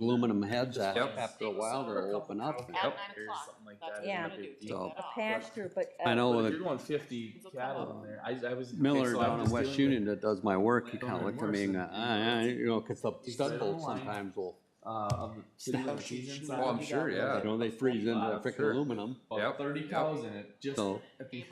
aluminum heads at Yep. after a while they'll open up. At 9 o'clock. That's Yeah. what I'm gonna do, take So- that A off. pasture, but. I know But if that you're going 50 cattle in there, I was Miller so I'm down in just West dealing Union that does my work, he Don't kinda even looked at me and, worse you know, cause the He's stud right on the bolts line. sometimes will, of the city limit season. Oh, I'm sure, yeah. you know, they freeze into the freaking Sure. aluminum. About Yep. 30 cows in it, just So- at the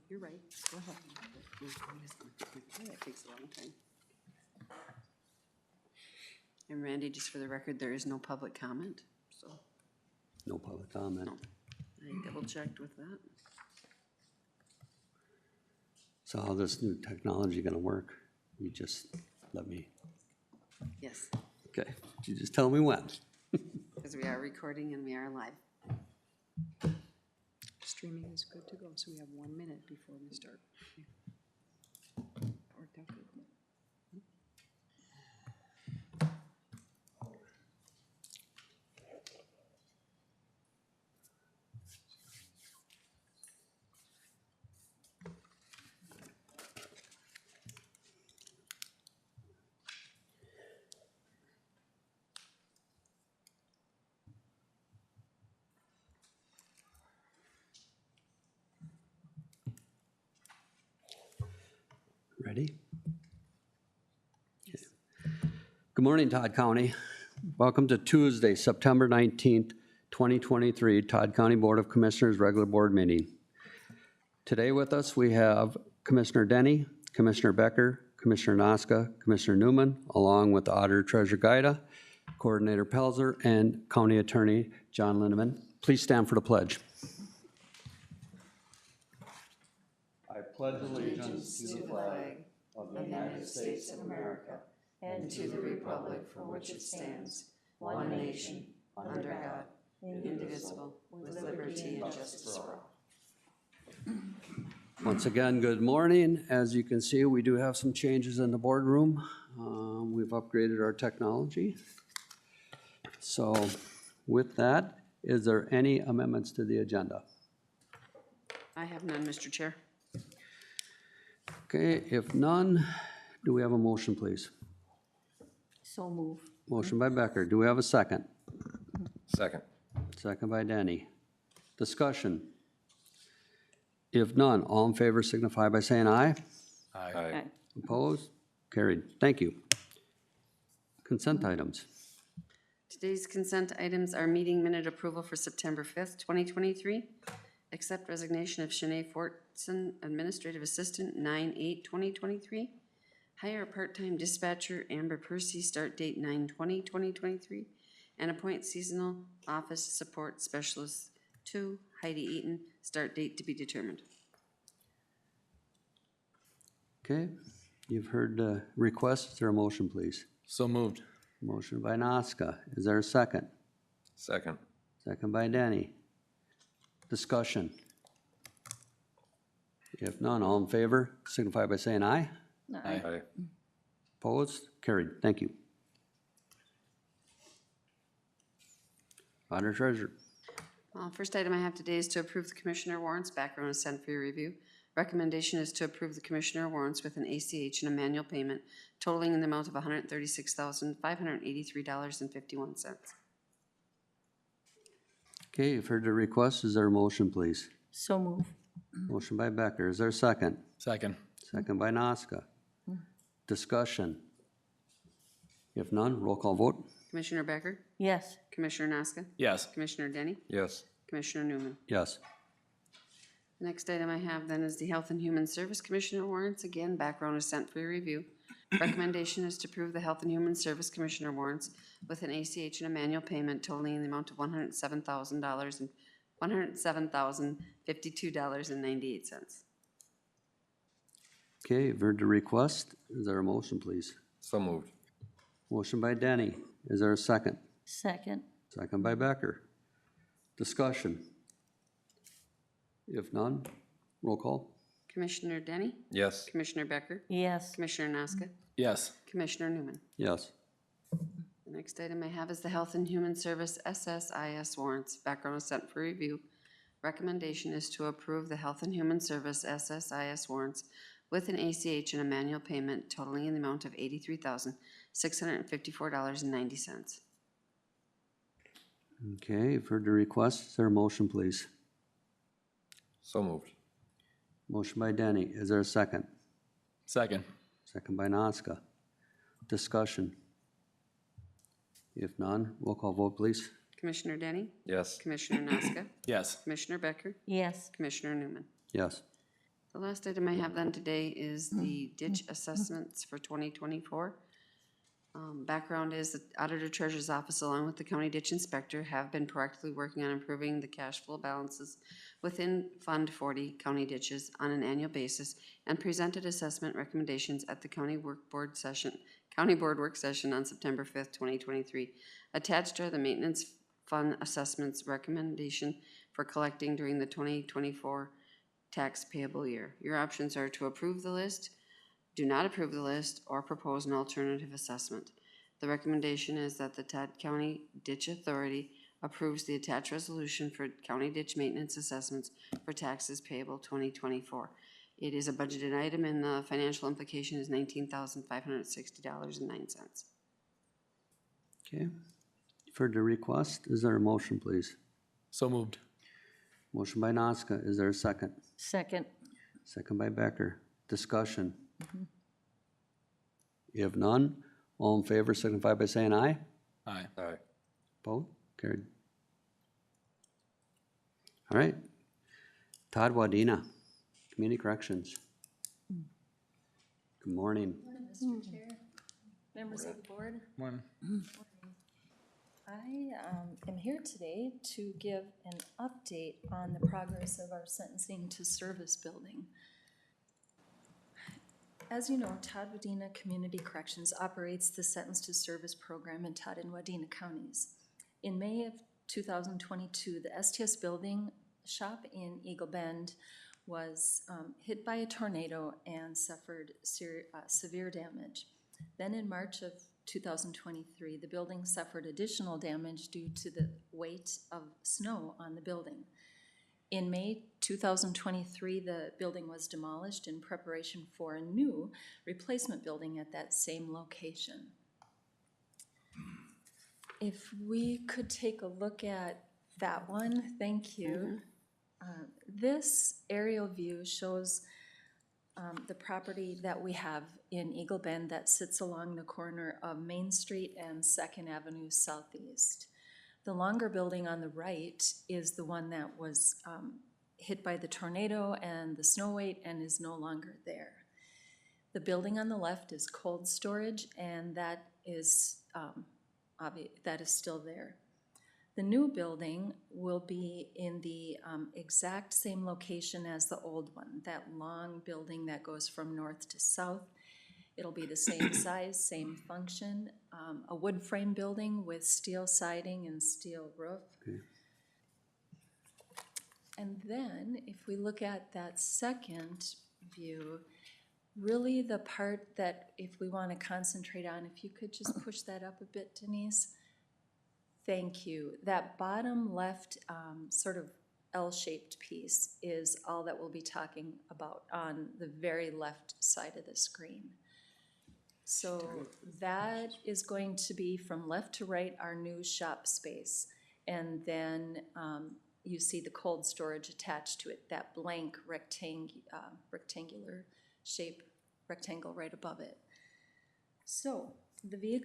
you're right. Go ahead. That takes a long time. And Randy, just for the record, there is no public comment, so No public comment. no. I double checked with that. So how this new technology gonna work? You just let me, Yes, okay, you just tell me when. because we are recording and we are live. Streaming is good to go, so we have 1 minute before we start. Worked out good. Ready? Good morning, Todd County. Welcome to Tuesday, September 19th, 2023, Todd County Board of Commissioners regular board meeting. Today with us, we have Commissioner Denny, Commissioner Becker, Commissioner Noska, Commissioner Newman, along with Auditor Treasurer Gaida, Coordinator Pelzer, and County Attorney John Lindeman. Please stand for the pledge. I pledge allegiance To the flag of the United States of America and to the republic for which it stands, one nation, under God, indivisible, with liberty and justice for all. Once again, good morning. As you can see, we do have some changes in the boardroom. We've upgraded our technology. So with that, is there any amendments to the agenda? I have none, Mr. Chair. Okay, if none, do we have a motion, please? So move. Motion by Becker. Do we have a second? Second. Second by Danny. Discussion. If none, all in favor signify by saying aye. Aye. Opposed? Carried. Thank you. Consent items. Today's consent items are meeting minute approval for September 5th, 2023. Accept resignation of Shanae Fortson, Administrative Assistant, 9/8/2023. Hire a part-time dispatcher, Amber Percy, start date 9/20/2023. And appoint seasonal office support specialist 2, Heidi Eaton, start date to be determined. Okay, you've heard the request. Is there a motion, please? So moved. Motion by Noska. Is there a second? Second. Second by Danny. Discussion. If none, all in favor signify by saying aye. Aye. Opposed? Carried. Thank you. Auditor Treasurer. First item I have today is to approve the commissioner warrants. Background is sent for your review. Recommendation is to approve the commissioner warrants with an ACH and a manual payment totaling in the amount of $136,583.51. Okay, you've heard the request. Is there a motion, please? So move. Motion by Becker. Is there a second? Second. Second by Noska. Discussion. If none, roll call vote. Commissioner Becker? Yes. Commissioner Noska? Yes. Commissioner Denny? Yes. Commissioner Newman? Yes. The next item I have then is the Health and Human Service Commissioner warrants. Again, background is sent for your review. Recommendation is to approve the Health and Human Service Commissioner warrants with an ACH and a manual payment totaling in the amount of $107,000 and $107,052.98. Okay, you've heard the request. Is there a motion, please? So moved. Motion by Denny. Is there a second? Second. Second by Becker. Discussion. If none, roll call. Commissioner Denny? Yes. Commissioner Becker? Yes. Commissioner Noska? Yes. Commissioner Newman? Yes. The next item I have is the Health and Human Service SSIS warrants. Background is sent for review. Recommendation is to approve the Health and Human Service SSIS warrants with an ACH and a manual payment totaling in the amount of $83,654.90. Okay, you've heard the request. Is there a motion, please? So moved. Motion by Denny. Is there a second? Second. Second by Noska. Discussion. If none, roll call vote, please. Commissioner Denny? Yes. Commissioner Noska? Yes. Commissioner Becker? Yes. Commissioner Newman? Yes. The last item I have then today is the ditch assessments for 2024. Background is the Auditor Treasurer's Office, along with the County Ditch Inspector, have been proactively working on improving the cash flow balances within Fund 40 county ditches on an annual basis, and presented assessment recommendations at the County Board work session on September 5th, 2023. Attached are the Maintenance Fund Assessments recommendation for collecting during the 2024 tax payable year. Your options are to approve the list, do not approve the list, or propose an alternative assessment. The recommendation is that the Todd County Ditch Authority approves the attached resolution for county ditch maintenance assessments for taxes payable 2024. It is a budgeted item and the financial implication is $19,560.09. Okay. You've heard the request. Is there a motion, please? So moved. Motion by Noska. Is there a second? Second. Second by Becker. Discussion. If none, all in favor signify by saying aye. Aye. Aye. Opposed? Carried. All right. Todd Wadena, Community Corrections. Good morning. Mr. Chair, members of the board, One. I am here today to give an update on the progress of our sentencing to service building. As you know, Todd Wadena Community Corrections operates the Sentence to Service program in Todd and Wadena counties. In May of 2022, the STS building shop in Eagle Bend was hit by a tornado and suffered severe damage. Then in March of 2023, the building suffered additional damage due to the weight of snow on the building. In May 2023, the building was demolished in preparation for a new replacement building at that same location. If we could take a look at that one, thank you. This aerial view shows the property that we have in Eagle Bend that sits along the corner of Main Street and 2nd Avenue Southeast. The longer building on the right is the one that was hit by the tornado and the snow weight and is no longer there. The building on the left is cold storage, and that is still there. The new building will be in the exact same location as the old one, that long building that goes from north to south. It'll be the same size, same function, a wood frame building with steel siding and steel roof. Okay. And then if we look at that second view, really the part that if we want to concentrate on, if you could just push that up a bit, Denise. Thank you. That bottom left sort of L-shaped piece is all that we'll be talking about on the very left side of the screen. So that is going to be from left to right our new shop space. And then you see the cold storage attached to it, that blank rectangular shape rectangle right above it. So the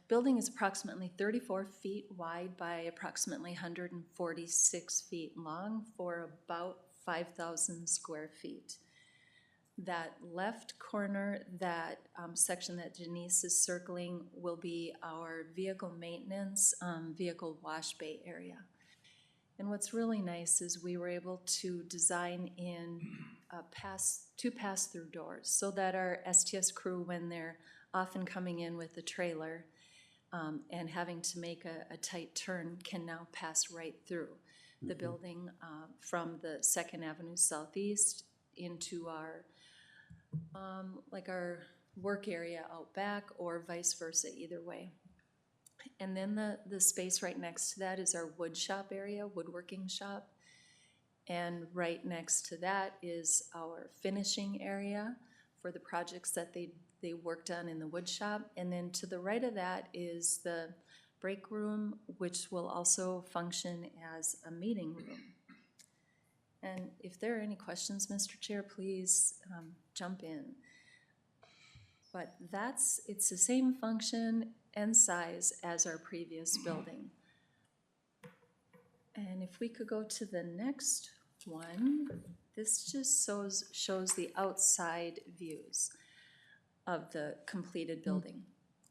building is approximately 34 feet wide by approximately 146 feet long for about 5,000 square feet. That left corner, that section that Denise is circling, will be our vehicle maintenance, vehicle wash bay area. And what's really nice is we were able to design in two pass-through doors so that our STS crew, when they're often coming in with the trailer and having to make a tight turn, can now pass right through the building from the 2nd Avenue Southeast into our our work area out back, or vice versa, either way. And then the space right next to that is our wood shop area, woodworking shop. And right next to that is our finishing area for the projects that they worked on in the wood shop. And then to the right of that is the break room, which will also function as a meeting room. And if there are any questions, Mr. Chair, please jump in. But it's the same function and size as our previous building. And if we could go to the next one. This just shows the outside views of the completed building.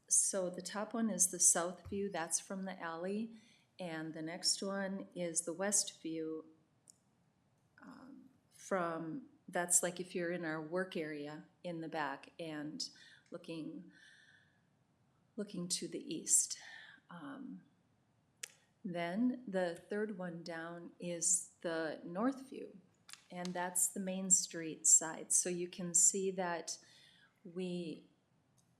So the top one is the south view, that's from the alley, and the next one is the west view that's like if you're in our work area in the back and looking to the east. Then the third one down is the north view, and that's the Main Street side. So you can see that we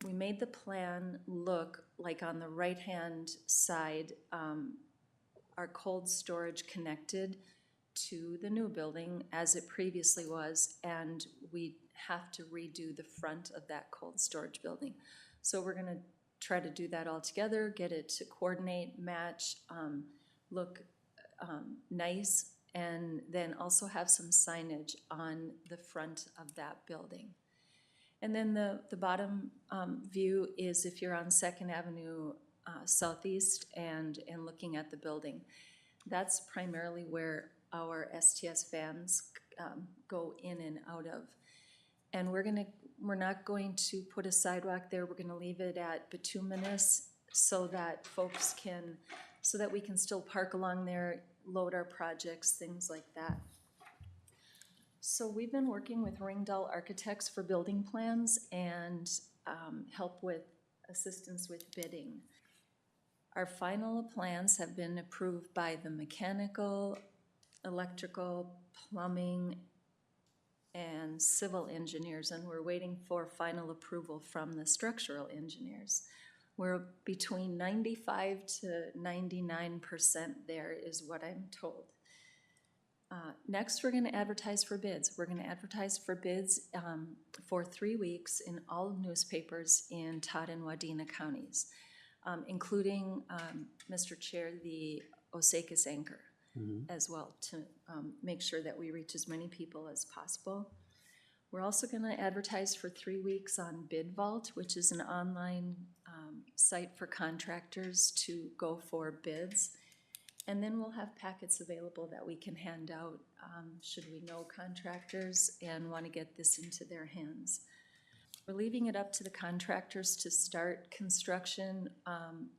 made the plan look like on the right-hand side, our cold storage connected to the new building as it previously was, and we have to redo the front of that cold storage building. So we're gonna try to do that all together, get it to coordinate, match, look nice, and then also have some signage on the front of that building. And then the bottom view is if you're on Second Avenue Southeast and looking at the building. That's primarily where our STS vans go in and out of. And we're not going to put a sidewalk there, we're gonna leave it at bituminous so that we can still park along there, load our projects, things like that. So we've been working with Ringdahl Architects for building plans and help with assistance with bidding. Our final plans have been approved by the mechanical, electrical, plumbing, and civil engineers, and we're waiting for final approval from the structural engineers. We're between 95 to 99% there is what I'm told. Next, we're gonna advertise for bids. We're gonna advertise for bids for 3 weeks in all newspapers in Todd and Wadena counties, including, Mr. Chair, the Osakis Anchor as well, to make sure that we reach as many people as possible. We're also gonna advertise for 3 weeks on Bid Vault, which is an online site for contractors to go for bids. And then we'll have packets available that we can hand out should we know contractors and want to get this into their hands. We're leaving it up to the contractors to start construction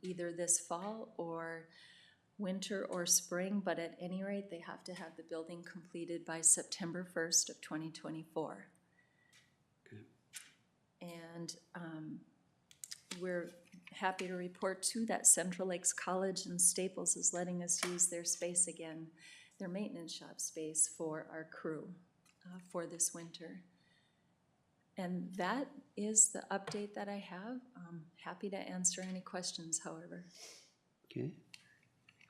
either this fall or winter or spring, but at any rate, they have to have the building completed by September 1st of 2024. Okay. And we're happy to report too that Central Lakes College and Staples is letting us use their space again, their maintenance shop space for our crew for this winter. And that is the update that I have. I'm happy to answer any questions, however. Okay.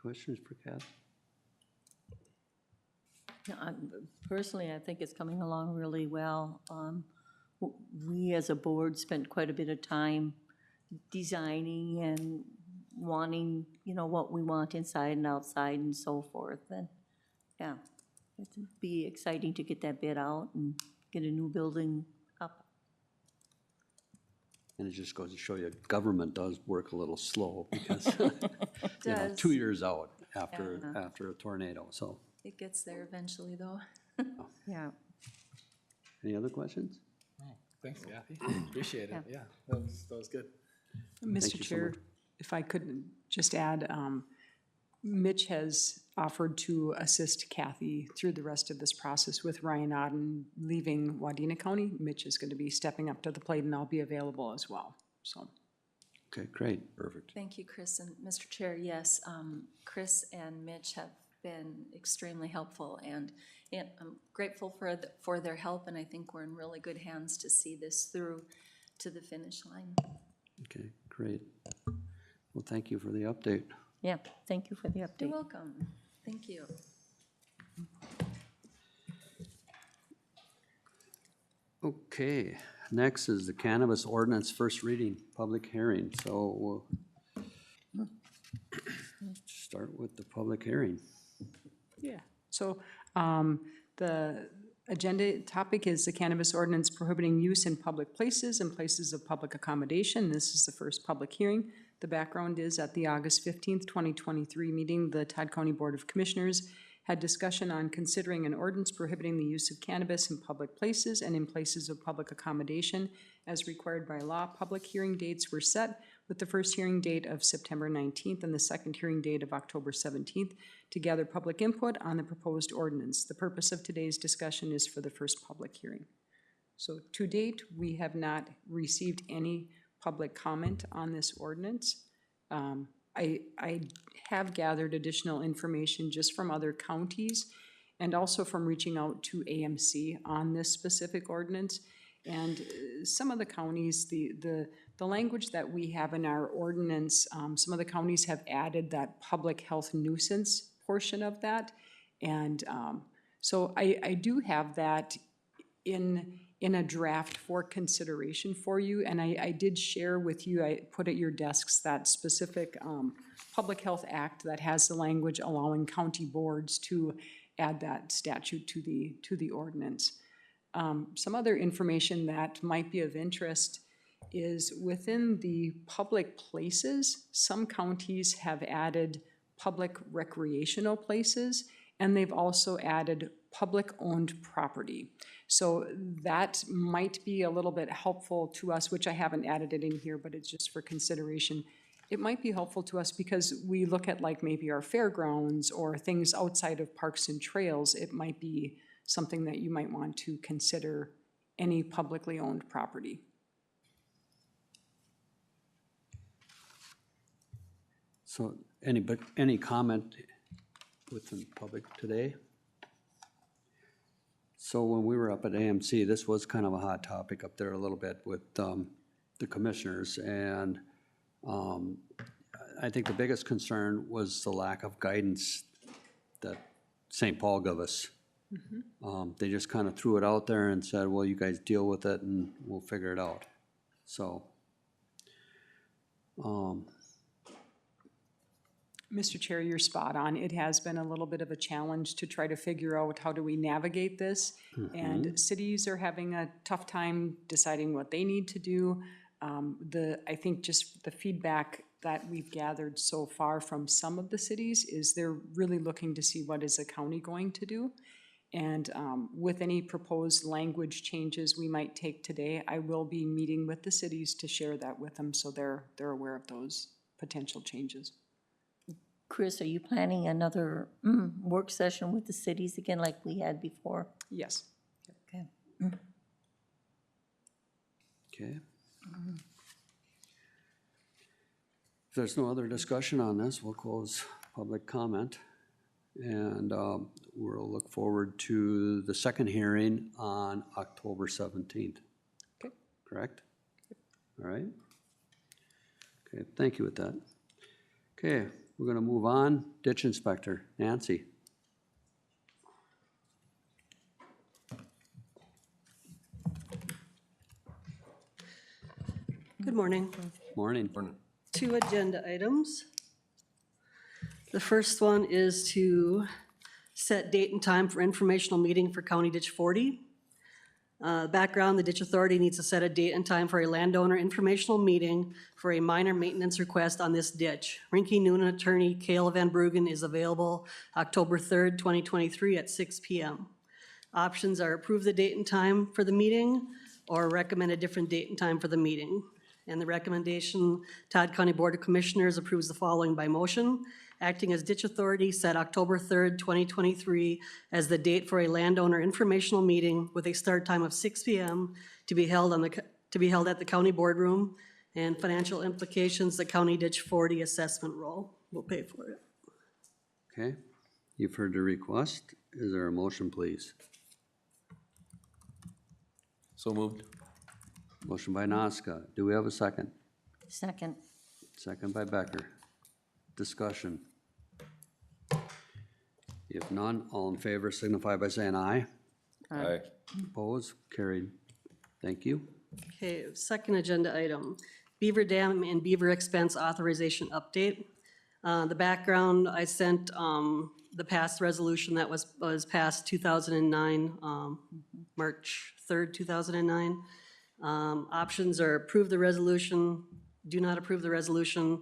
Questions for Kath? Personally, I think it's coming along really well. We as a board spent quite a bit of time designing and wanting, what we want inside and outside and so forth. And yeah, it'd be exciting to get that bid out and get a new building up. And it just goes to show you, government does work a little slow because, Does. 2 years out after a tornado, so. It gets there eventually, though. Yeah. Any other questions? Thanks, Kathy. Appreciate it. Yeah, that was good. Mr. you so Chair, much. if I could just add, Mitch has offered to assist Kathy through the rest of this process with Ryan Odden leaving Wadena County. Mitch is going to be stepping up to the plate, and I'll be available as well, so. Okay, great. Perfect. Thank you, Chris. And Mr. Chair, yes, Chris and Mitch have been extremely helpful, and I'm grateful for their help, and I think we're in really good hands to see this through to the finish line. Okay, great. Well, thank you for the update. Yeah, thank you for the You're update. welcome. Thank you. Okay, next is the cannabis ordinance first reading, public hearing. So we'll start with the public hearing. Yeah, so the agenda topic is the cannabis ordinance prohibiting use in public places and places of public accommodation. This is the first public hearing. The background is at the August 15th, 2023 meeting, the Todd County Board of Commissioners had discussion on considering an ordinance prohibiting the use of cannabis in public places and in places of public accommodation as required by law. Public hearing dates were set with the first hearing date of September 19th and the second hearing date of October 17th to gather public input on the proposed ordinance. The purpose of today's discussion is for the first public hearing. So to date, we have not received any public comment on this ordinance. I have gathered additional information just from other counties and also from reaching out to AMC on this specific ordinance. And some of the counties, the language that we have in our ordinance, some of the counties have added that public health nuisance portion of that. And so I do have that in a draft for consideration for you, and I did share with you, I put at your desks that specific Public Health Act that has the language allowing county boards to add that statute to the ordinance. Some other information that might be of interest is within the public places, some counties have added public recreational places, and they've also added public-owned property. So that might be a little bit helpful to us, which I haven't added it in here, but it's just for consideration. It might be helpful to us because we look at like maybe our fairgrounds or things outside of parks and trails. It might be something that you might want to consider any publicly owned property. So any comment within the public today? So when we were up at AMC, this was kind of a hot topic up there a little bit with the commissioners. And I think the biggest concern was the lack of guidance that St. Paul gave us. They just kind of threw it out there and said, well, you guys deal with it and we'll figure it out. So, Mr. Chair, you're spot on. It has been a little bit of a challenge to try to figure out how do we navigate this. And cities are having a tough time deciding what they need to do. I think just the feedback that we've gathered so far from some of the cities is they're really looking to see what is the county going to do. And with any proposed language changes we might take today, I will be meeting with the cities to share that with them so they're aware of those potential changes. Chris, are you planning another work session with the cities again like we had before? Yes. Okay. okay. If there's no other discussion on this, we'll close public comment. And we'll look forward to the second hearing on October 17th. Okay. Correct? All right. Okay, thank you with that. Okay, we're going to move on. Ditch Inspector, Nancy. Good morning. Morning. Two agenda items. The first one is to set date and time for informational meeting for County Ditch 40. Background, the Ditch Authority needs to set a date and time for a landowner informational meeting for a minor maintenance request on this ditch. Rinky Noonan attorney Cale Van Bruggen is available October 3rd, 2023 at 6 p.m. Options are approve the date and time for the meeting or recommend a different date and time for the meeting. And the recommendation, Todd County Board of Commissioners approves the following by motion. Acting as Ditch Authority, set October 3rd, 2023 as the date for a landowner informational meeting with a start time of 6 p.m. to be held at the county boardroom, and financial implications, the County Ditch 40 assessment roll will pay for it. Okay, you've heard the request. Is there a motion, please? So moved. Motion by Noska. Do we have a second? Second. Second by Becker. Discussion. If none, all in favor signify by saying aye. Aye. Opposed? Carried. Thank you. Okay, second agenda item, Beaver Dam and Beaver Expense Authorization Update. The background, I sent the past resolution that was passed 2009, March 3rd, 2009. Options are approve the resolution, do not approve the resolution,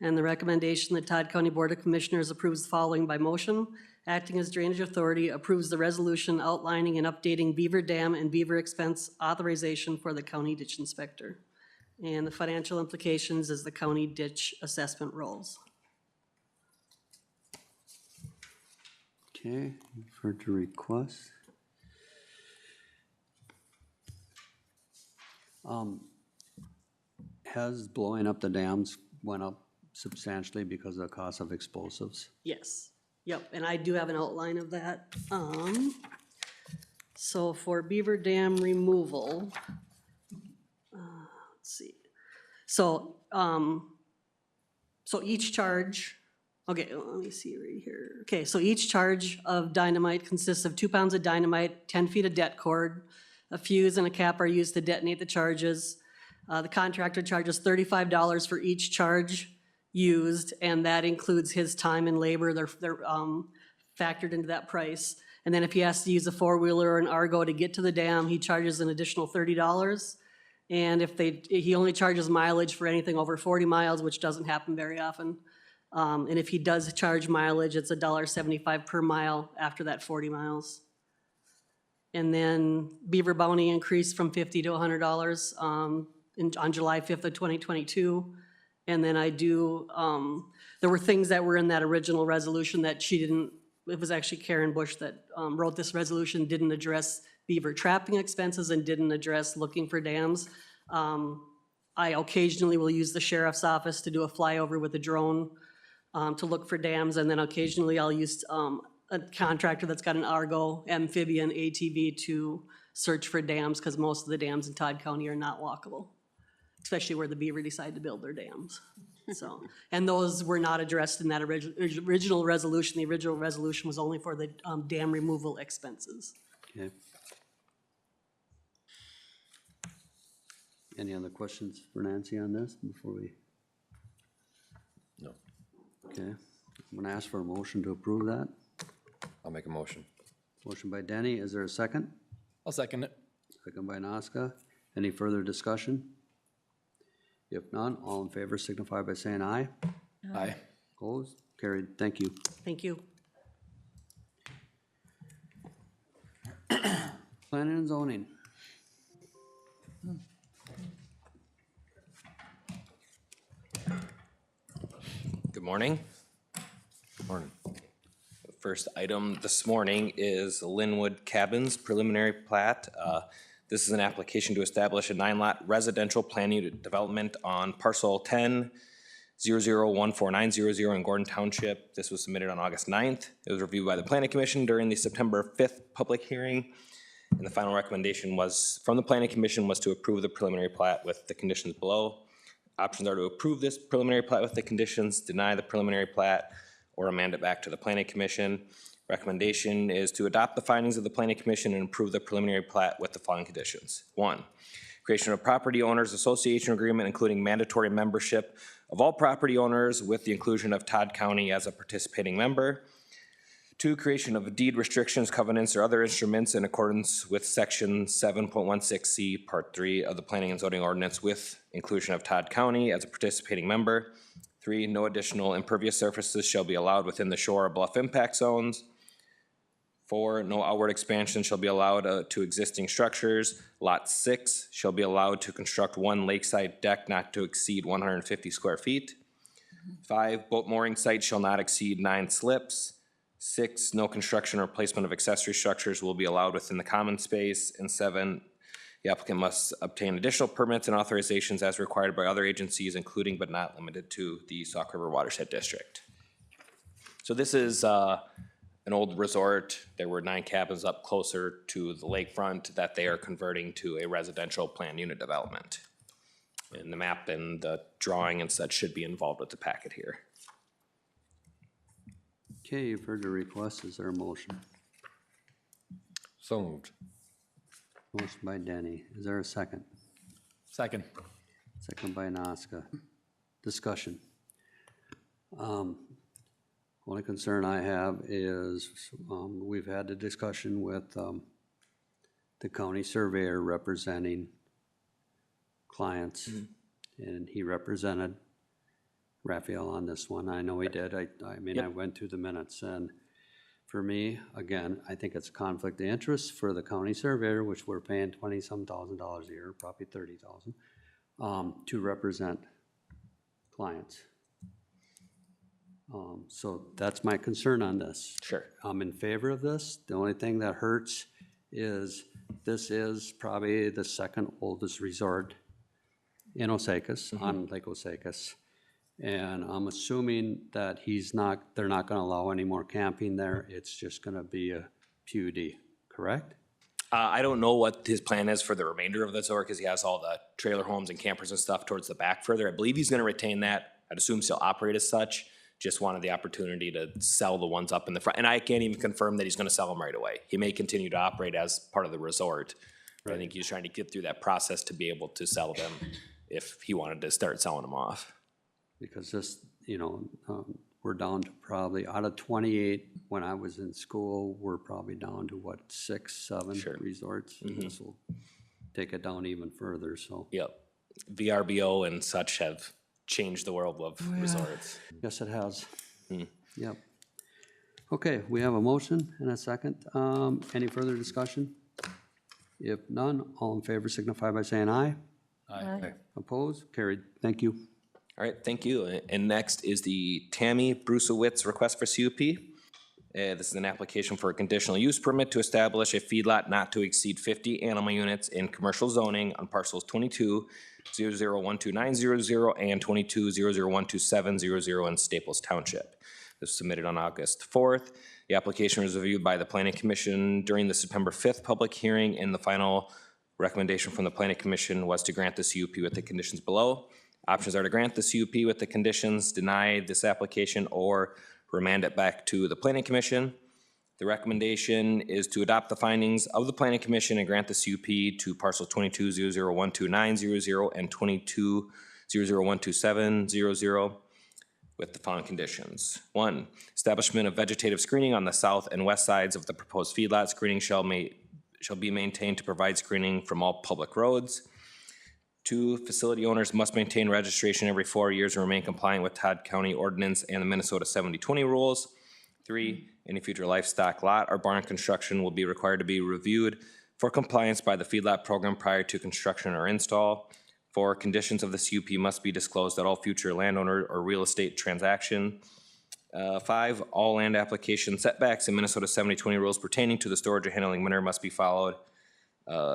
and the recommendation that Todd County Board of Commissioners approves the following by motion. acting as drainage authority, approves the resolution outlining and updating beaver dam and beaver expense authorization for the county ditch inspector. And the financial implications is the county ditch assessment rolls. Okay, you've heard the request. Has blowing up the dams went up substantially because of the cost of explosives? Yes, yep, and I do have an outline of that. So for beaver dam removal, let's see. So, so each charge, okay, let me see right here. Okay, so each charge of dynamite consists of 2 pounds of dynamite, 10 feet of det cord. A fuse and a cap are used to detonate the charges. The contractor charges $35 for each charge used, and that includes his time and labor. They're factored into that price. And then if he has to use a four-wheeler or an Argo to get to the dam, he charges an additional $30. And if he only charges mileage for anything over 40 miles, which doesn't happen very often. And if he does charge mileage, it's $1.75 per mile after that 40 miles. And then beaver bounty increased from $50 to $100 on July 5th of 2022. And then there were things that were in that original resolution that she didn't, it was actually Karen Bush that wrote this resolution, didn't address beaver trapping expenses and didn't address looking for dams. I occasionally will use the sheriff's office to do a flyover with a drone to look for dams, and then occasionally I'll use a contractor that's got an Argo amphibian ATV to search for dams, because most of the dams in Todd County are not walkable, especially where the beaver decide to build their dams. So, and those were not addressed in that original resolution. The original resolution was only for the dam removal expenses. Okay. Any other questions for Nancy on this before we? No. Okay, I'm gonna ask for a motion to approve that. I'll make a motion. Motion by Denny, is there a second? I'll second it. Second by Nazca. Any further discussion? If none, all in favor signify by saying aye. Aye. Opposed? Carried. Thank you. Thank you. Planning and zoning. Good morning. Good morning. The first item this morning is Linwood Cabins preliminary plat. This is an application to establish a 9-lot residential plan unit development on parcel 10-001490 in Gordon Township. This was submitted on August 9th. It was reviewed by the Planning Commission during the September 5th public hearing. And the final recommendation was, from the Planning Commission, was to approve the preliminary plat with the conditions below. Options are to approve this preliminary plat with the conditions, deny the preliminary plat, or remand it back to the Planning Commission. Recommendation is to adopt the findings of the Planning Commission and approve the preliminary plat with the following conditions. 1, creation of a property owners association agreement including mandatory membership of all property owners with the inclusion of Todd County as a participating member. 2, creation of deed restrictions, covenants, or other instruments in accordance with section 7.16C, part 3 of the Planning and Zoning Ordinance with inclusion of Todd County as a participating member. 3, no additional impervious surfaces shall be allowed within the shore or bluff impact zones. 4, no outward expansion shall be allowed to existing structures. Lot 6 shall be allowed to construct 1 lakeside deck not to exceed 150 square feet. 5, boat mooring site shall not exceed 9 slips. 6, no construction or placement of accessory structures will be allowed within the common space. And 7, the applicant must obtain additional permits and authorizations as required by other agencies, including but not limited to the Sauk River Watershed District. So this is an old resort. There were 9 cabins up closer to the lakefront that they are converting to a residential planned unit development. And the map and the drawing and such should be involved with the packet here. Okay, you've heard the request. Is there a motion? So moved. Motion by Denny. Is there a second? Second. Second by Nazca. Discussion. Only concern I have is we've had a discussion with the county surveyor representing clients, and he represented Raphael on this one. I know he did. I mean, I went through the minutes, and For me, again, I think it's a conflict of interest for the county surveyor, which we're paying $20-some thousand a year, probably 30,000, to represent clients. So that's my concern on this. Sure. I'm in favor of this. The only thing that hurts is this is probably the second oldest resort in Osakis, on Lake Osakis. And I'm assuming that they're not gonna allow any more camping there. It's just gonna be a PUD, correct? I don't know what his plan is for the remainder of the resort, because he has all the trailer homes and campers and stuff towards the back further. I believe he's gonna retain that. I'd assume he'll operate as such. Just wanted the opportunity to sell the ones up in the front. And I can't even confirm that he's gonna sell them right away. He may continue to operate as part of the resort. But I think he's trying to get through that process to be able to sell them if he wanted to start selling them off. Because this, we're down to probably, out of 28, when I was in school, we're probably down to what, 6, 7 resorts? And this will take it down even further, so. Yep. VRBO and such have changed the world of resorts. Yes, it has. Yep. Okay, we have a motion and a second. Any further discussion? If none, all in favor signify by saying aye. Aye. Opposed? Carried. Thank you. All right, thank you. And next is the Tammy Brusowitz request for CUP. This is an application for a conditional use permit to establish a feedlot not to exceed 50 animal units in commercial zoning on parcels 2200129000 and 2200127000 in Staples Township. This was submitted on August 4th. The application was reviewed by the Planning Commission during the September 5th public hearing, and the final recommendation from the Planning Commission was to grant the CUP with the conditions below. Options are to grant the CUP with the conditions, deny this application, or remand it back to the Planning Commission. The recommendation is to adopt the findings of the Planning Commission and grant the CUP to parcels 2200129000 and 2200127000 with the following conditions. 1, establishment of vegetative screening on the south and west sides of the proposed feedlot. Screening shall be maintained to provide screening from all public roads. 2, facility owners must maintain registration every 4 years and remain compliant with Todd County Ordinance and the Minnesota 7020 rules. 3, any future livestock lot or barn construction will be required to be reviewed for compliance by the feedlot program prior to construction or install. 4, conditions of the CUP must be disclosed at all future landowner or real estate transaction. 5, all land application setbacks and Minnesota 7020 rules pertaining to the storage or handling manure must be followed.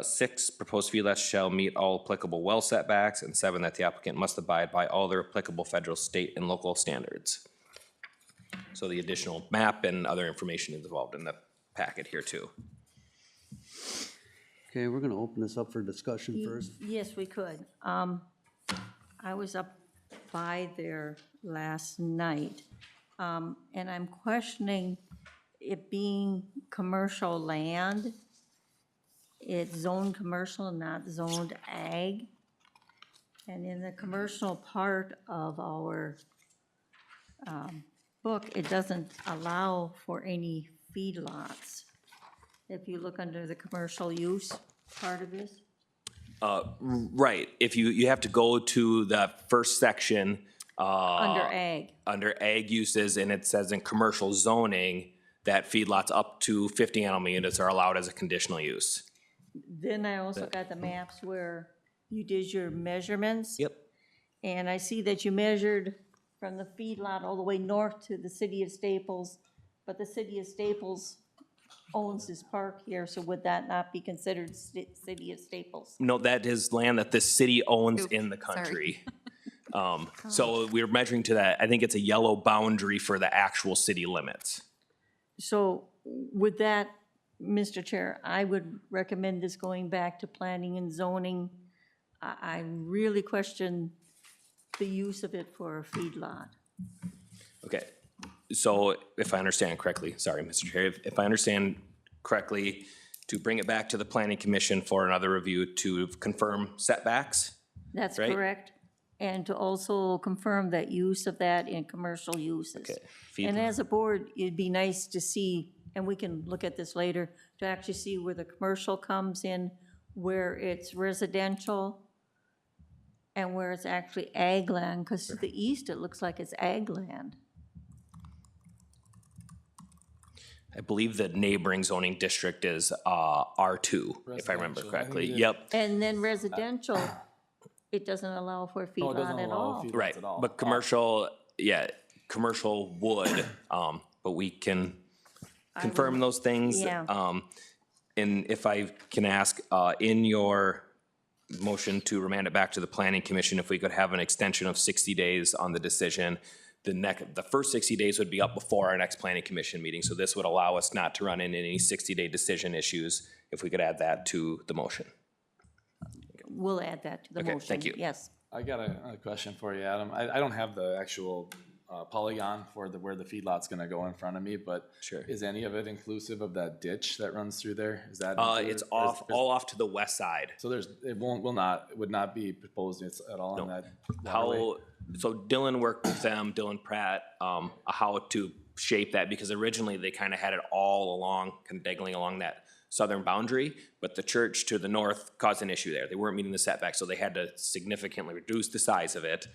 6, proposed feedlots shall meet all applicable well setbacks, and 7, that the applicant must abide by all their applicable federal, state, and local standards. So the additional map and other information is involved in the packet here too. Okay, we're gonna open this up for discussion first. Yes, we could. I was up by there last night, and I'm questioning it being commercial land. It's zoned commercial, not zoned ag. And in the commercial part of our book, it doesn't allow for any feedlots. If you look under the commercial use part of this. Right, if you have to go to the first section. Under ag. Under ag uses, and it says in commercial zoning that feedlots up to 50 animal units are allowed as a conditional use. Then I also got the maps where you did your measurements. Yep. And I see that you measured from the feedlot all the way north to the city of Staples, but the city of Staples owns this park here, so would that not be considered city of Staples? No, that is land that the city owns in the country. So we're measuring to that, I think it's a yellow boundary for the actual city limits. So with that, Mr. Chair, I would recommend this going back to planning and zoning. I really question the use of it for a feedlot. Okay, so if I understand correctly, sorry, Mr. Chair, if I understand correctly, to bring it back to the Planning Commission for another review to confirm setbacks? That's Right. correct. And to also confirm that use of that in commercial uses. Okay. And as a board, it'd be nice to see, and we can look at this later, to actually see where the commercial comes in, where it's residential, and where it's actually ag land, because to the east, it looks like it's ag land. I believe the neighboring zoning district is R2, if I remember Residential. I think correctly. it- Yep, And then residential, it doesn't allow for a No, it doesn't feedlot at allow all. feedlots right. at all. But commercial, yeah, commercial would, but we can confirm those things. Yeah. And if I can ask, in your motion to remand it back to the planning commission, if we could have an extension of 60 days on the decision, the first 60 days would be up before our next planning commission meeting. So this would allow us not to run into any 60-day decision issues if we could add that to the motion. We'll add that to the Okay, motion. thank you. Yes. I got a question for you, Adam. I don't have the actual polygon for where the feedlot's gonna go in front of me, but Sure. is any of it inclusive of that ditch that runs through there? Is that? It's included? Or is- all off to the west side. So it would not be proposed at all on that waterway? How, so Dylan worked with them, Dylan Pratt, how to shape that, because originally they kind of had it all along, kind of diagonally along that southern boundary, but the church to the north caused an issue there. They weren't meeting the setback, so they had to significantly reduce the size of it.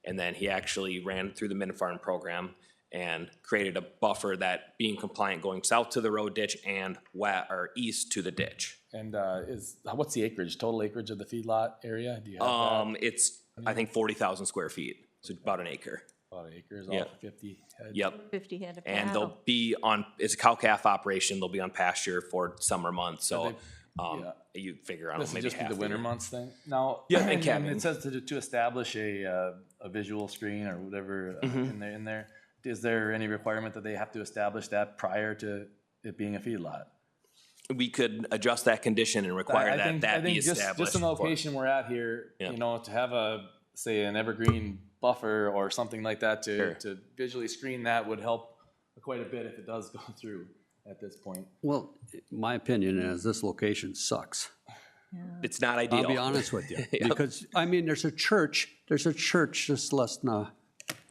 And then he actually ran through the Minfarm program and created a buffer that being compliant going south to the road ditch and east to the ditch. And what's the acreage, total acreage of the feedlot area? Do you have that? It's, I think, 40,000 square feet, so about an acre. About acres, Yeah. all 50 heads? Yep. 50 head of And cattle. they'll be on, it's a cow-calf operation, they'll be on pasture for summer months, so, yeah. you figure, I don't This know, would maybe just be half the the winter year. months thing? Now, Yeah, and calving. it says to establish a visual screen or whatever Mm-hmm. in there. Is there any requirement that they have to establish that prior to it being a feedlot? We could adjust that condition and require I that think be just established. in the location we're at here, Yeah. to have say an evergreen buffer or something like that Sure. to visually screen that would help quite a bit if it does go through at this point. Well, my opinion is this location sucks. It's not ideal. I'll be honest with you. Because, I mean, there's a church just less than a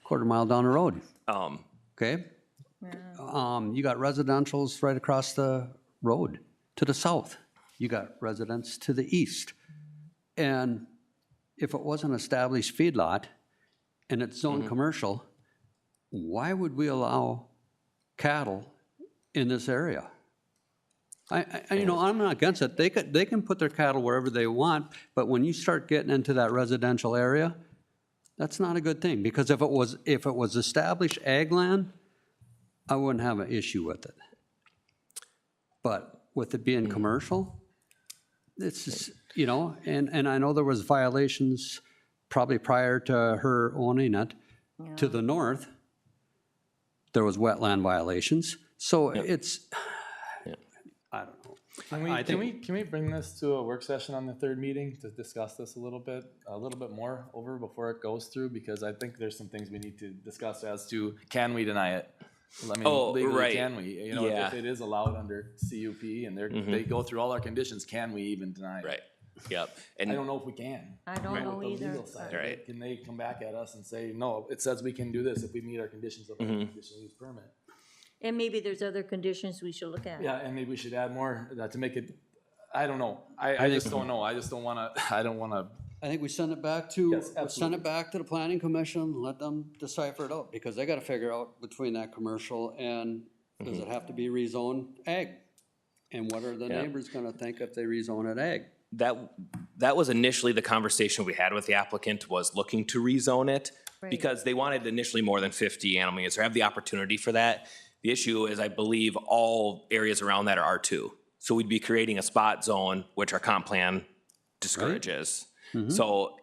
quarter mile down the road, okay? You got residential's right across the road to the south. You got residents to the east. And if it was an established feedlot and it's zoned commercial, why would we allow cattle in this area? I'm not against it. They can put their cattle wherever they want, but when you start getting into that residential area, that's not a good thing, because if it was established ag land, I wouldn't have an issue with it. But with it being commercial, it's just, and I know there was violations probably prior to her owning it. To the north, there was wetland violations, so it's, I don't know. Can we bring this to a work session on the third meeting to discuss this a little bit more over before it goes through? Because I think there's some things we need to discuss as to, can we deny it? I mean, Oh, legally, right. can we? Yeah. If it is allowed under CUP and they go through all our conditions, can we even deny it? Right, yep. I don't And, know if we can. I don't know With the either. legal side, Right. can they come back at us and say, no, it says we can do this if we meet our conditions of a conditional use permit? And maybe there's other conditions we should look at. Yeah, and maybe we should add more to make it, I don't know. I just don't know. I just don't wanna, I think we send it back to, Yes, send it back to the planning commission, let them decipher it out, because they gotta figure out between that commercial and does it have to be rezoned ag? And what are the Yeah. neighbors gonna think if they rezone it ag? that was initially the conversation we had with the applicant, was looking to rezone it, because they wanted initially more than 50 animal units, or have the opportunity for that. The issue is, I believe, all areas around that are R2. So we'd be creating a spot zone, which our comp plan discourages. So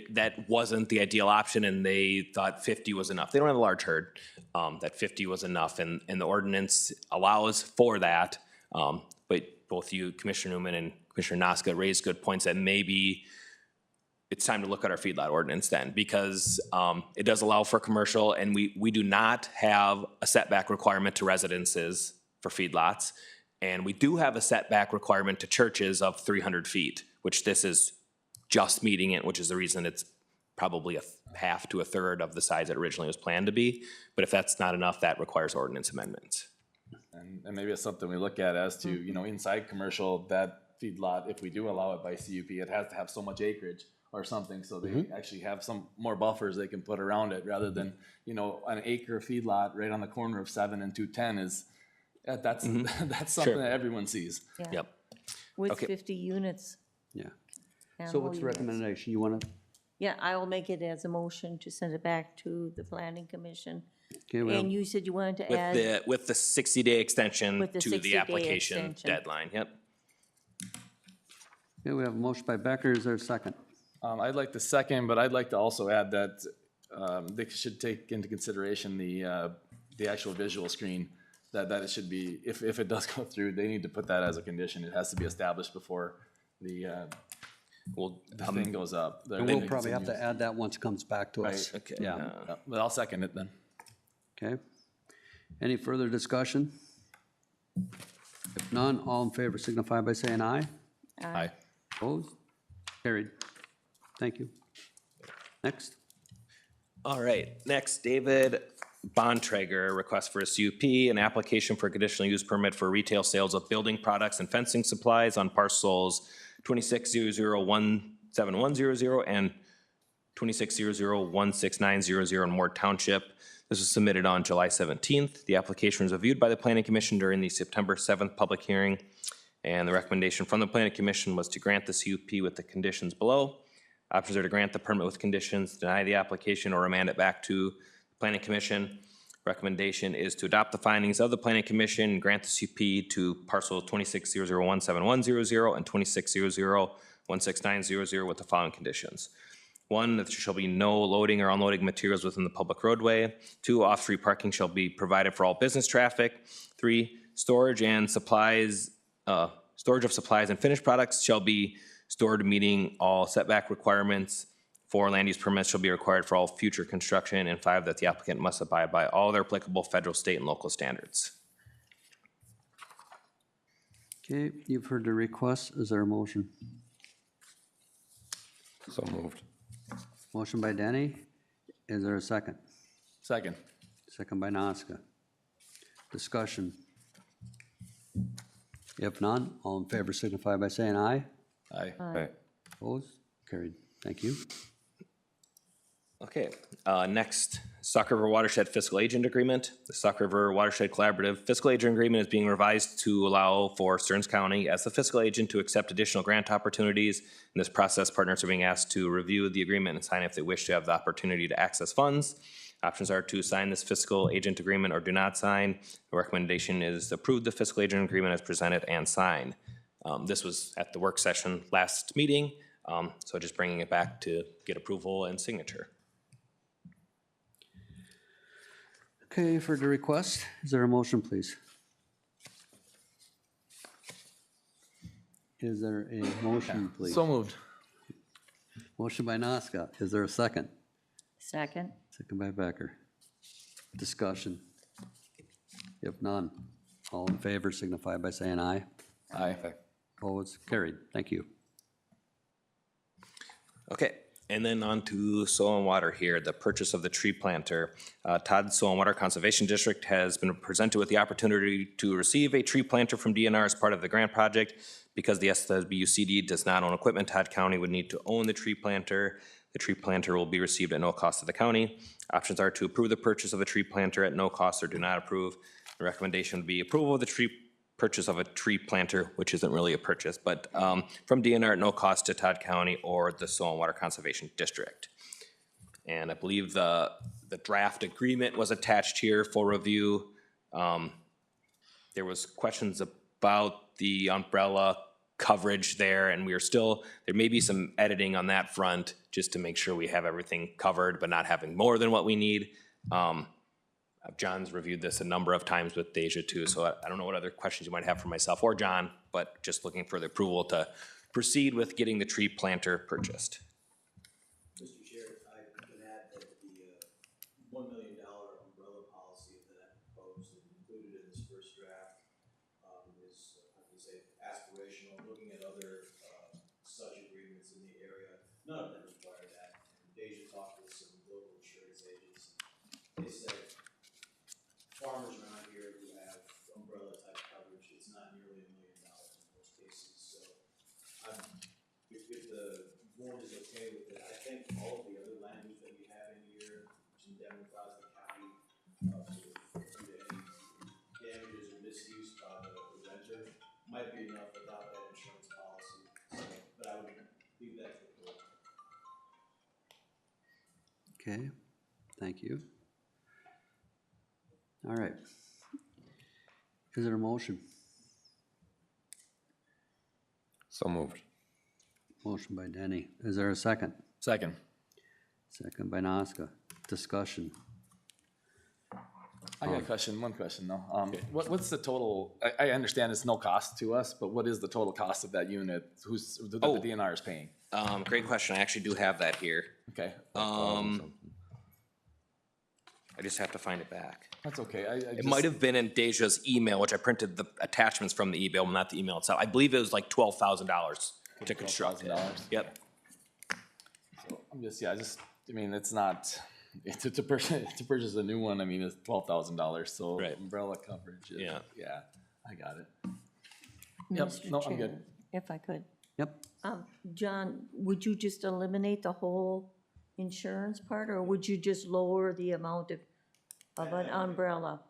that wasn't the ideal option, and they thought 50 was enough. They don't have a large herd, that 50 was enough, and the ordinance allows for that. But both you, Commissioner Newman and Commissioner Noska, raised good points that maybe it's time to look at our feedlot ordinance then, because it does allow for commercial, and we do not have a setback requirement to residences for feedlots. And we do have a setback requirement to churches of 300 feet, which this is just meeting it, which is the reason it's probably a half to a third of the size it originally was planned to be. But if that's not enough, that requires ordinance amendments. and maybe it's something we look at as to, inside commercial, that feedlot, if we do allow it by CUP, it has to have so much acreage or something, so they actually have some more buffers they can put around it, rather than, an acre feedlot right on the corner of 7 and 210 is, That's, that's something that everyone sees. Yeah. Yep. With Okay. 50 units. Yeah. So animal what's the units. recommendation? You want to, Yeah, I will make it as a motion to send it back to the planning commission. okay, we have, And you said you wanted to With add, with the 60-day extension With the to 60-day the application extension. deadline, yep. okay, we have a motion by Becker. Is there a second? I'd like to second, but I'd like to also add that, they should take into consideration the actual visual screen. That it should be, if it does go through, they need to put that as a condition. It has to be established before the Well, thing goes up. And we'll probably have to add that once it comes back to us. okay. Yeah, But I'll second it then. okay. Any further discussion? If none, all in favor signify by saying aye. Aye. Opposed? Carried. Thank you. Next. All right, next, David Bontrager, request for a CUP, an application for a conditional use permit for retail sales of building products and fencing supplies on parcels 26001710 and 26001690 in Ward Township. This was submitted on July 17th. The application was reviewed by the Planning Commission during the September 7th public hearing, and the recommendation from the Planning Commission was to grant the CUP with the conditions below. Options are to grant the permit with conditions, deny the application, or remand it back to the Planning Commission. Recommendation is to adopt the findings of the Planning Commission, and grant the CUP to parcel 26001710 and 26001690 with the following conditions. 1, that there shall be no loading or unloading materials within the public roadway. 2, off-street parking shall be provided for all business traffic. 3, storage of supplies and finished products shall be stored meeting all setback requirements. 4, land use permits shall be required for all future construction. And 5, that the applicant must abide by all their applicable federal, state, and local standards. Okay, you've heard the request. Is there a motion? So moved. Motion by Denny. Is there a second? Second. Second by Noska. Discussion. If none, all in favor signify by saying aye. Aye. Aye. Opposed? Carried. Thank you. Okay, next, Sauk River Watershed Fiscal Agent Agreement. The Sauk River Watershed Collaborative Fiscal Agent Agreement is being revised to allow for Stearns County as the fiscal agent to accept additional grant opportunities. In this process, partners are being asked to review the agreement and sign if they wish to have the opportunity to access funds. Options are to sign this fiscal agent agreement or do not sign. The recommendation is to approve the fiscal agent agreement as presented and sign. This was at the work session last meeting, so just bringing it back to get approval and signature. Okay, for the request, is there a motion, please? Is there a motion, please? So moved. Motion by Noska. Is there a second? second. Second by Becker. Discussion. If none, all in favor signify by saying aye. Aye. Opposed? Carried. Thank you. Okay, and then on to soil and water here, the purchase of the tree planter. Todd Soil and Water Conservation District has been presented with the opportunity to receive a tree planter from DNR as part of the grant project. Because the SWCD does not own equipment, Todd County would need to own the tree planter. The tree planter will be received at no cost to the county. Options are to approve the purchase of a tree planter at no cost or do not approve. The recommendation would be approval of the purchase of a tree planter, which isn't really a purchase, but from DNR at no cost to Todd County or the Soil and Water Conservation District. And I believe the draft agreement was attached here for review. There was questions about the umbrella coverage there, and there may be some editing on that front just to make sure we have everything covered, but not having more than what we need. John's reviewed this a number of times with Deja too, so I don't know what other questions you might have for myself or John, but just looking for the approval to proceed with getting the tree planter purchased. Mr. Chair, I can add that the $1 million umbrella policy that I proposed and included in this first draft is, I would say, aspirational, looking at other such agreements in the area. None of them require that. And Deja talked with some local insurance agents. They said farmers around here who have umbrella type coverage, it's not nearly $1 million in most cases. So if the board is okay with it, I think all of the other language that we have in here, which indemnifies the county due to any damages or misuse might be enough without that insurance policy, so, but I would leave that to the board. Okay, thank you. All right. Is there a motion? So moved. Motion by Denny. Is there a second? Second. Second by Nazca. Discussion. I got a question, one question though. What's the total, I understand it's no cost to us, but what is the total cost of that unit? That the DNR is paying? Great question. I actually do have that here. Okay, I just have to find it back. that's okay. It might have been in Deja's email, which I printed the attachments from the email, not the email itself. I believe it was like $12,000 to construct it. $12,000. Yep. I'm just, yeah, I mean, it's not, to purchase a new one, I mean, it's $12,000, so Right. umbrella coverage. Yeah. Yeah, I got it. Yep, Mr. no, I'm good. Chair, if I could. Yep. John, would you just eliminate the whole insurance part, or would you just lower the amount of an umbrella?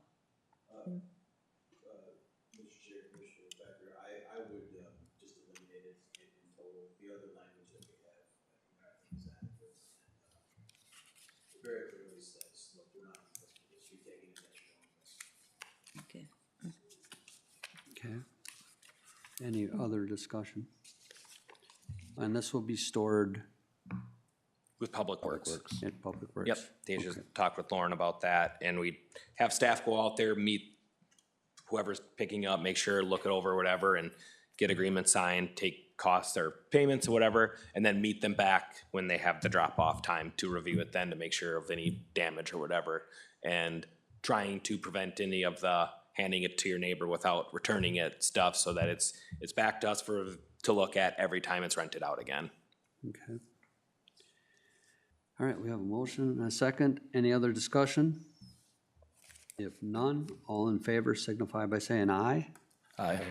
Mr. Chair, Commissioner Becker, I would just eliminate it in total. The other language that we have, I think is adequate. It very clearly says, look, we're not, you're taking it at your own risk. Okay. Okay. Any other discussion? And this will be stored With Public Works. at Public Works? Yep, Deja's Okay. talked with Lauren about that, and we have staff go out there, meet whoever's picking up, make sure, look it over, whatever, and get agreements signed, take costs or payments or whatever, and then meet them back when they have the drop-off time to review it then to make sure of any damage or whatever, and trying to prevent any of the handing it to your neighbor without returning it stuff, so that it's back to us to look at every time it's rented out again. Okay. All right, we have a motion and a second. Any other discussion? If none, all in favor signify by saying aye. Aye.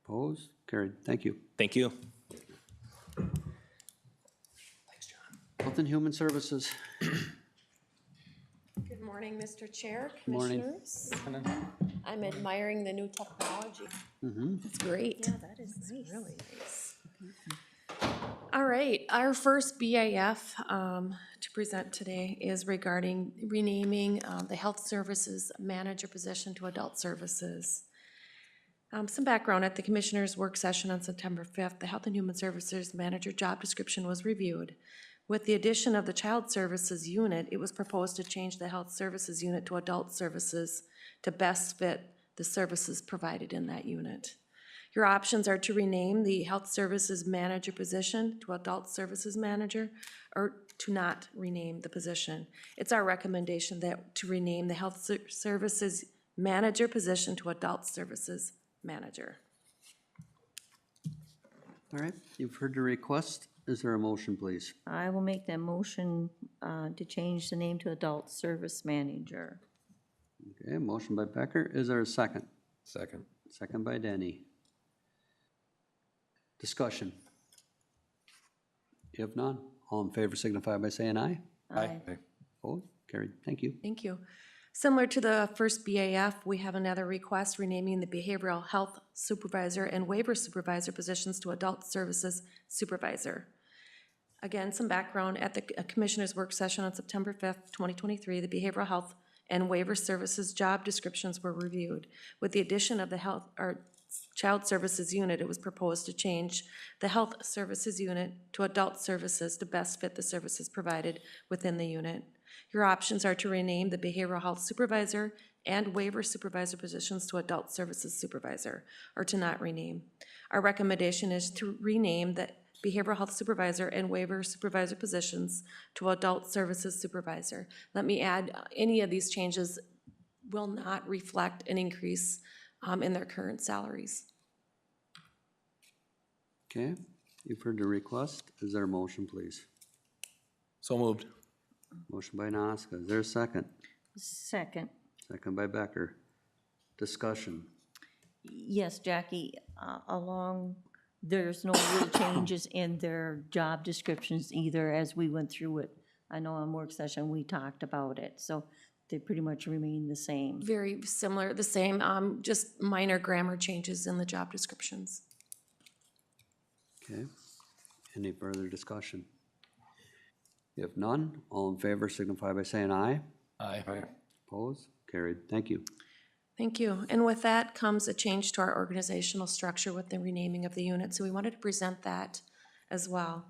Opposed? Carried. Thank you. Thank you. Health and Human Services. Good morning, Mr. Chair, Morning. Commissioners. I'm admiring the new technology. It's great. Yeah, that is nice. Really nice. All right, our first BAF to present today is regarding renaming the Health Services Manager position to Adult Services. Some background, at the Commissioners' work session on September 5th, the Health and Human Services Manager job description was reviewed. With the addition of the Child Services Unit, it was proposed to change the Health Services Unit to Adult Services to best fit the services provided in that unit. Your options are to rename the Health Services Manager position to Adult Services Manager, or to not rename the position. It's our recommendation that to rename the Health Services Manager position to Adult Services Manager. All right, you've heard the request. Is there a motion, please? I will make that motion to change the name to Adult Service Manager. Okay, motion by Becker. Is there a second? Second. Second by Denny. Discussion. If none, all in favor signify by saying aye. Aye. Opposed? Carried. Thank you. Thank you. Similar to the first BAF, we have another request renaming the Behavioral Health Supervisor and Waiver Supervisor positions to Adult Services Supervisor. Again, some background, at the Commissioners' work session on September 5th, 2023, the Behavioral Health and Waiver Services job descriptions were reviewed. With the addition of the Child Services Unit, it was proposed to change the Health Services Unit to Adult Services to best fit the services provided within the unit. Your options are to rename the Behavioral Health Supervisor and Waiver Supervisor positions to Adult Services Supervisor, or to not rename. Our recommendation is to rename the Behavioral Health Supervisor and Waiver Supervisor positions to Adult Services Supervisor. Let me add, any of these changes will not reflect an increase in their current salaries. Okay, you've heard the request. Is there a motion, please? So moved. Motion by Nazca. Is there a second? Second. Second by Becker. Discussion. Yes, Jackie, there's no real changes in their job descriptions either as we went through it. I know on work session we talked about it, so they pretty much remain the same. Very similar, the same, just minor grammar changes in the job descriptions. Okay. Any further discussion? If none, all in favor signify by saying aye. Aye. Opposed? Carried. Thank you. Thank you. And with that comes a change to our organizational structure with the renaming of the unit. So we wanted to present that as well.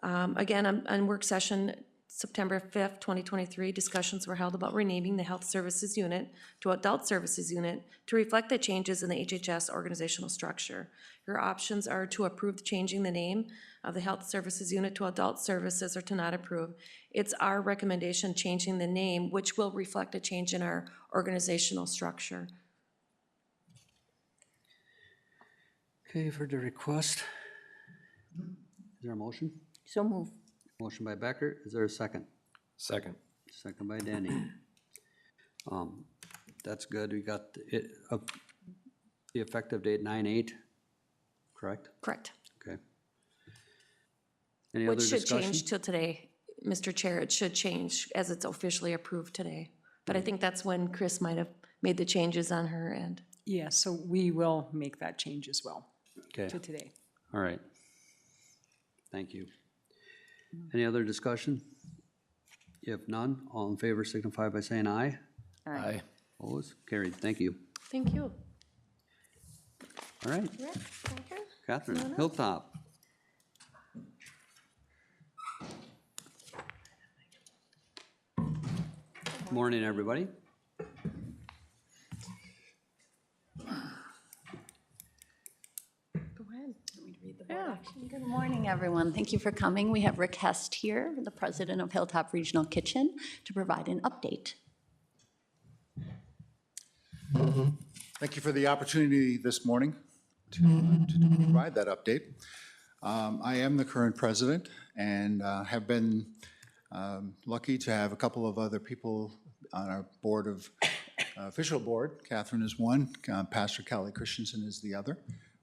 Again, on work session, September 5th, 2023, discussions were held about renaming the Health Services Unit to Adult Services Unit to reflect the changes in the HHS organizational structure. Your options are to approve changing the name of the Health Services Unit to Adult Services or to not approve. It's our recommendation changing the name, which will reflect a change in our organizational structure. Okay, for the request. Is there a motion? So move. Motion by Becker. Is there a second? Second. Second by Danny. That's good. We got it, the effective date 9/8, correct? Correct. Okay. Any other Which should discussion? change till today, Mr. Chair. It should change as it's officially approved today. But I think that's when Chris might have made the changes on her end. Yeah, so we will make that change as well Okay, to today. all right. Thank you. Any other discussion? If none, all in favor signify by saying aye. Aye. Opposed? Carried. Thank you. Thank you. All right. Catherine, Hilltop. Morning, everybody. Go ahead. Good morning, everyone. Thank you for coming. We have Rick Hest here, the president of Hilltop Regional Kitchen, to provide an update. Thank you for the opportunity this morning to provide that update. I am the current president and have been lucky to have a couple of other people on our board of, official board. Catherine is one, Pastor Callie Christensen is the other.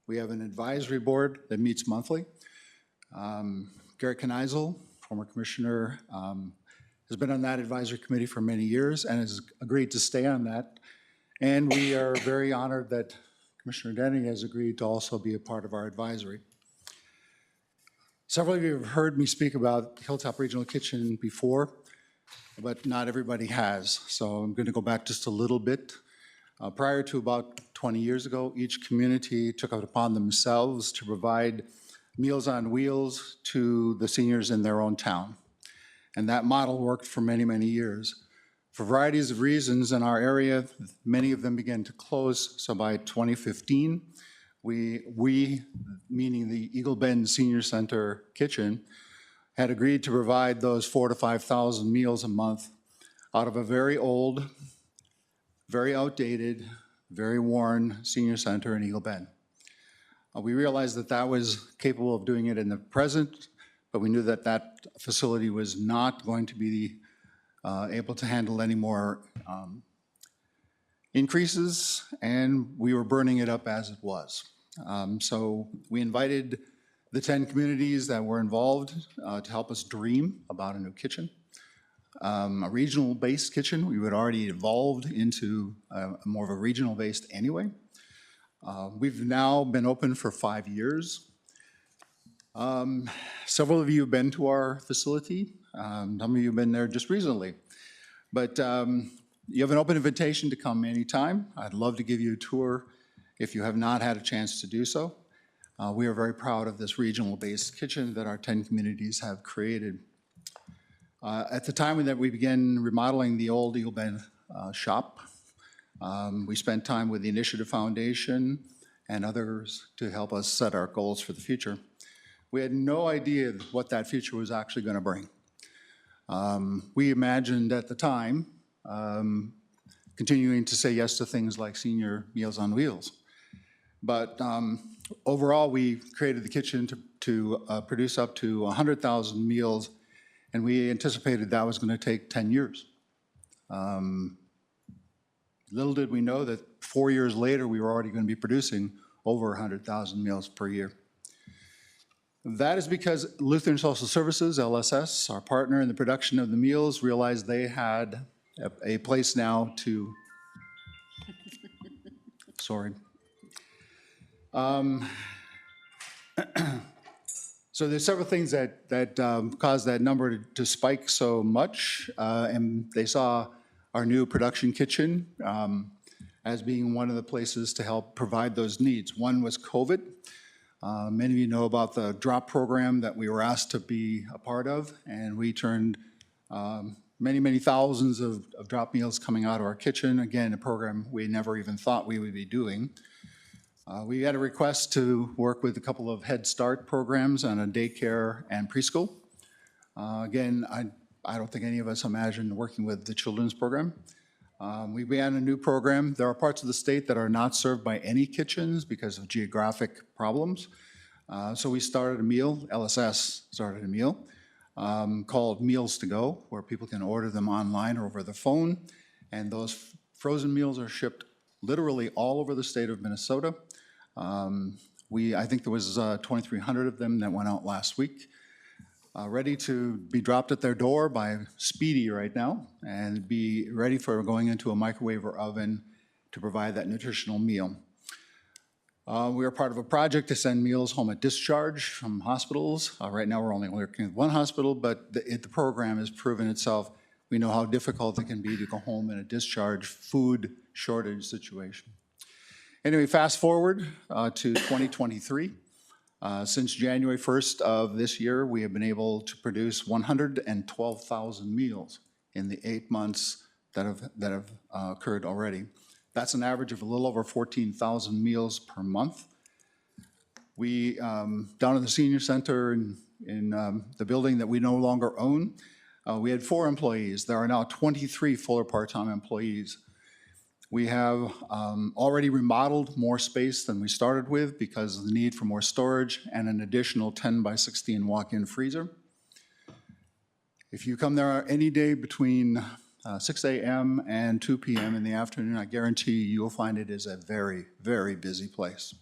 We have an advisory board that meets monthly. Garrett Kneisel, former commissioner, has been on that advisory committee for many years and has agreed to stay on that. And we are very honored that Commissioner Denny has agreed to also be a part of our advisory. Several of you have heard me speak about Hilltop Regional Kitchen before, but not everybody has. So I'm going to go back just a little bit. Prior to about 20 years ago, each community took it upon themselves to provide Meals on Wheels to the seniors in their own town. And that model worked for many, many years. For varieties of reasons in our area, many of them began to close. So by 2015, we, meaning the Eagle Bend Senior Center Kitchen, had agreed to provide those 4,000 to 5,000 meals a month out of a very old, very outdated, very worn senior center in Eagle Bend. We realized that that was capable of doing it in the present, but we knew that that facility was not going to be able to handle any more increases, and we were burning it up as it was. So we invited the 10 communities that were involved to help us dream about a new kitchen. A regional-based kitchen. We had already evolved into more of a regional-based anyway. We've now been open for 5 years. Several of you have been to our facility. Some of you have been there just recently. But you have an open invitation to come anytime. I'd love to give you a tour if you have not had a chance to do so. We are very proud of this regional-based kitchen that our 10 communities have created. At the time that we began remodeling the old Eagle Bend shop, we spent time with the Initiative Foundation and others to help us set our goals for the future. We had no idea what that future was actually going to bring. We imagined at the time continuing to say yes to things like senior Meals on Wheels. But overall, we created the kitchen to produce up to 100,000 meals, and we anticipated that was going to take 10 years. Little did we know that 4 years later, we were already going to be producing over 100,000 meals per year. That is because Lutheran Social Services, LSS, our partner in the production of the meals, realized they had a place now to, sorry. So there's several things that caused that number to spike so much, and they saw our new production kitchen as being one of the places to help provide those needs. One was COVID. Many of you know about the drop program that we were asked to be a part of, and we turned many thousands of drop meals coming out of our kitchen. Again, a program we never even thought we would be doing. We had a request to work with a couple of Head Start programs on a daycare and preschool. Again, I don't think any of us imagined working with the children's program. We began a new program. There are parts of the state that are not served by any kitchens because of geographic problems. So we started a meal, LSS started a meal, called Meals to Go, where people can order them online or over the phone. And those frozen meals are shipped literally all over the state of Minnesota. I think there was 2,300 of them that went out last week, ready to be dropped at their door by Speedy right now and be ready for going into a microwave or oven to provide that nutritional meal. We are part of a project to send meals home at discharge from hospitals. Right now we're only working with one hospital, but the program has proven itself. We know how difficult it can be to go home in a discharge food shortage situation. Anyway, fast forward to 2023. Since January 1st of this year, we have been able to produce 112,000 meals in the 8 months that have occurred already. That's an average of a little over 14,000 meals per month. We, down in the senior center in the building that we no longer own, we had 4 employees. There are now 23 full or part-time employees. We have already remodeled more space than we started with because of the need for more storage and an additional 10 by 16 walk-in freezer. If you come there any day between 6 a.m. and 2 p.m. in the afternoon, I guarantee you will find it is a very, very busy place.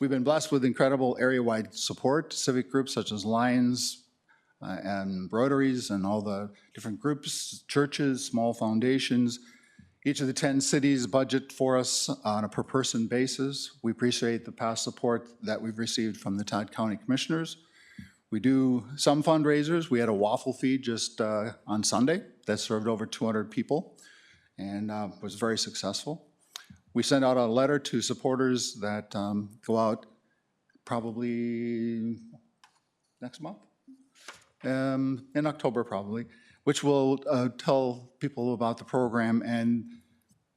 We've been blessed with incredible area-wide support, civic groups such as Lions and Rotaries and all the different groups, churches, small foundations. Each of the 10 cities budget for us on a per-person basis. We appreciate the past support that we've received from the Todd County Commissioners. We do some fundraisers. We had a waffle feed just on Sunday that served over 200 people and was very successful. We sent out a letter to supporters that go out probably next month, in October probably, which will tell people about the program. And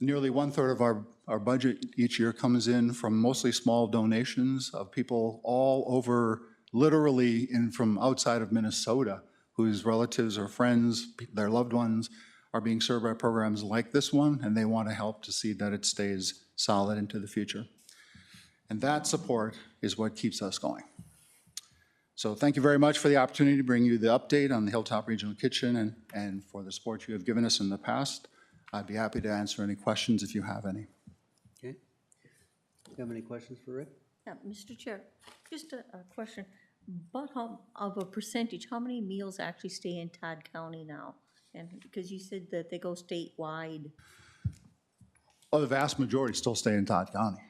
nearly 1/3 of our budget each year comes in from mostly small donations of people all over, literally from outside of Minnesota, whose relatives or friends, their loved ones, are being served by programs like this one, and they want to help to see that it stays solid into the future. And that support is what keeps us going. So thank you very much for the opportunity to bring you the update on the Hilltop Regional Kitchen and for the support you have given us in the past. I'd be happy to answer any questions if you have any. Okay. Do you have any questions for Rick? Yeah, Mr. Chair, just a question. But how, of a percentage, how many meals actually stay in Todd County now? And because you said that they go statewide. Oh, the vast majority still stay in Todd County.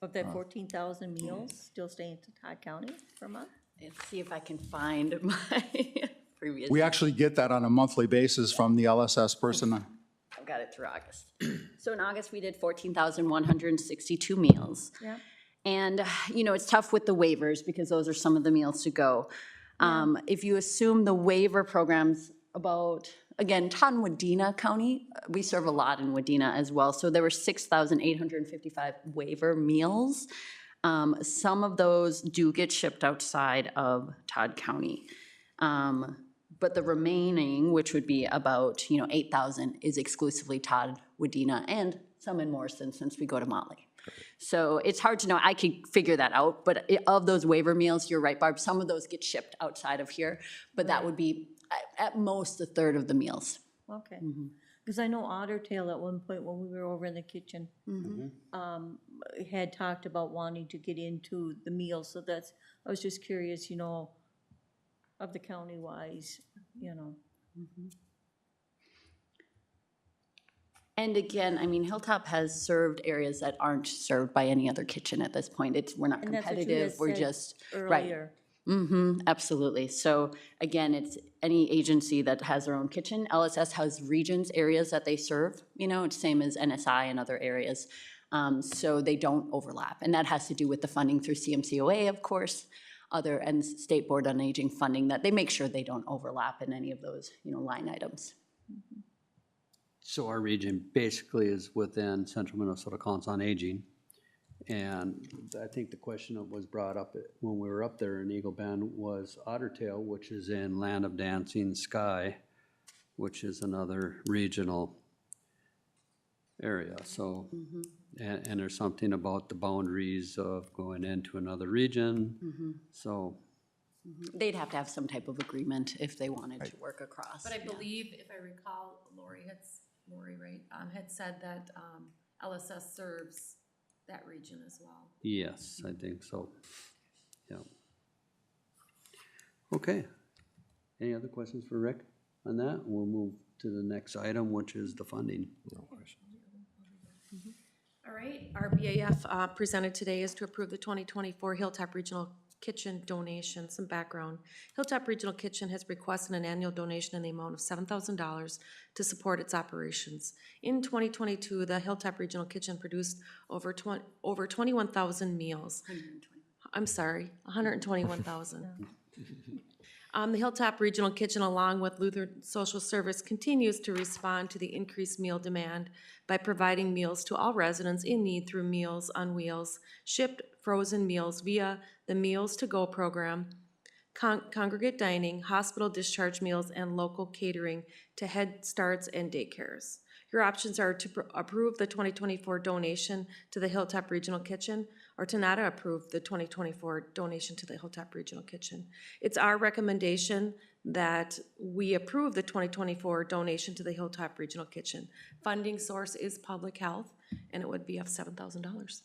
Of that 14,000 meals still stay in Todd County per month? Let's see if I can find my previous. We actually get that on a monthly basis from the LSS person. I've got it through August. So in August, we did 14,162 meals. Yeah. And, you know, it's tough with the waivers because those are some of the meals to go. If you assume the waiver programs about, again, Todd and Wadena County, we serve a lot in Wadena as well. So there were 6,855 waiver meals. Some of those do get shipped outside of Todd County. But the remaining, which would be about, 8,000, is exclusively Todd, Wadena, and some in Morrison since we go to Motley. So it's hard to know. I could figure that out. But of those waiver meals, you're right, Barb, some of those get shipped outside of here. But that would be at most 1/3 of the meals. Okay. Because I know Otter Tail at one point when we were over in the kitchen had talked about wanting to get into the meals. So that's, I was just curious, of the county-wise, And again, I mean, Hilltop has served areas that aren't served by any other kitchen at this point. We're not And that's what you had competitive, we're said just, right. earlier. Absolutely. So again, it's any agency that has their own kitchen. LSS has regions, areas that they serve, you know, it's same as NSI and other areas. So they don't overlap. And that has to do with the funding through CMCOA, of course, and State Board on Aging funding, that they make sure they don't overlap in any of those, you know, line items. So our region basically is within Central Minnesota Council on Aging. And I think the question that was brought up when we were up there in Eagle Bend was Otter Tail, which is in Land of Dancing Sky, which is another regional area. So, and there's something about the boundaries of going into another region. So, They'd have to have some type of agreement if they wanted to work across. But I believe, if I recall, Lori, right, had said that LSS serves that region as well. yes, I think so. Yeah. Okay. Any other questions for Rick on that? We'll move to the next item, which is the funding. No question. All right, our BAF presented today is to approve the 2024 Hilltop Regional Kitchen donation. Some background. Hilltop Regional Kitchen has requested an annual donation in the amount of $7,000 to support its operations. In 2022, the Hilltop Regional Kitchen produced over 21,000 meals. I'm sorry, 121,000. The Hilltop Regional Kitchen, along with Lutheran Social Service, continues to respond to the increased meal demand by providing meals to all residents in need through Meals on Wheels, shipped frozen meals via the Meals to Go program, congregate dining, hospital discharge meals, and local catering to Head Starts and daycares. Your options are to approve the 2024 donation to the Hilltop Regional Kitchen or to not approve the 2024 donation to the Hilltop Regional Kitchen. It's our recommendation that we approve the 2024 donation to the Hilltop Regional Kitchen. Funding source is public health, and it would be of $7,000.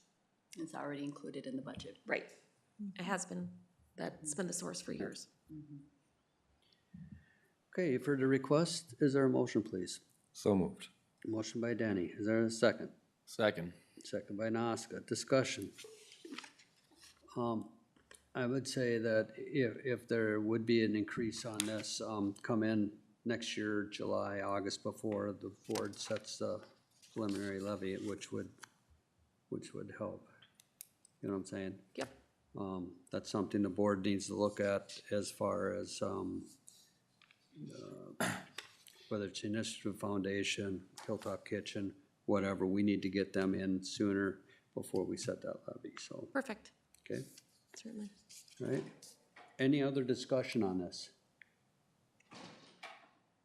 It's already included in the budget. Right. It has been, that's been the source for years. Okay, you've heard the request. Is there a motion, please? So moved. Motion by Danny. Is there a second? Second. Second by Nazca. Discussion. I would say that if there would be an increase on this, come in next year, July, August, before the board sets the preliminary levy, which would help. You know what I'm saying? Yep. That's something the board needs to look at as far as whether it's Initiative Foundation, Hilltop Kitchen, whatever, we need to get them in sooner before we set that levy, so, Perfect. okay, Certainly. all right. Any other discussion on this?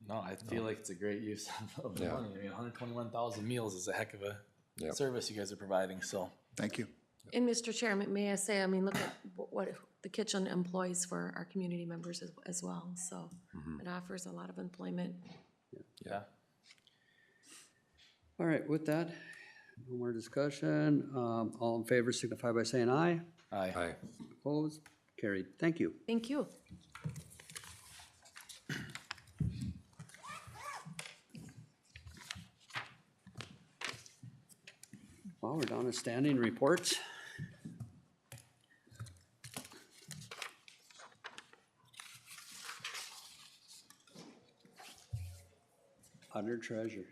No, I feel like it's a great use of the Yeah. money. I mean, 121,000 meals is a heck of a Yep. service you guys are providing, so. Thank you. And Mr. Chairman, may I say, I mean, look at what the kitchen employs for our community members as well. So it offers a lot of employment. Yeah. All right, with that, no more discussion. All in favor signify by saying aye. Aye. Aye. Opposed? Carried. Thank you. Thank you. Well, we're down to standing reports. Under treasure.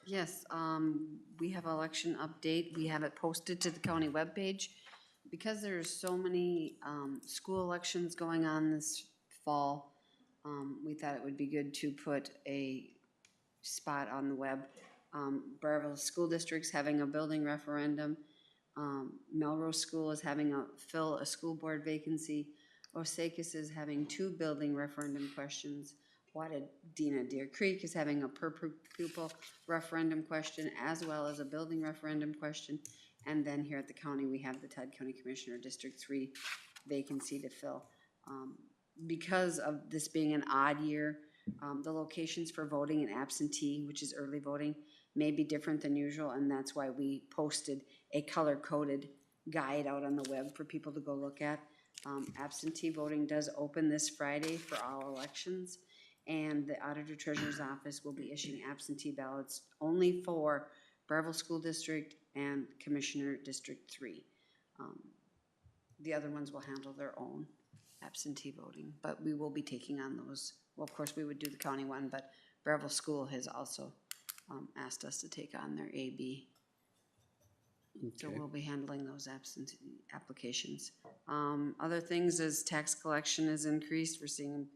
Yes, we have election update. We have it posted to the county webpage. Because there's so many, school elections going on this fall, we thought it would be good to put a spot on the web. Breville School District's having a building referendum. Melrose School is having fill a school board vacancy. Osakis is having 2 building referendum questions. Wadena Deer Creek is having a per pupil referendum question as well as a building referendum question. And then here at the county, we have the Todd County Commissioner District 3 vacancy to fill. Because of this being an odd year, the locations for voting and absentee, which is early voting, may be different than usual, and that's why we posted a color-coded guide out on the web for people to go look at. Absentee voting does open this Friday for all elections, And the Auditor Treasurer's Office will be issuing absentee ballots only for Breville School District and Commissioner District 3. The other ones will handle their own absentee voting, but we will be taking on those. Well, of course, we would do the county one, but Breville School has also asked us to take on their AB. So Okay. we'll be handling those absentee applications. Other things is tax collection has increased. We're seeing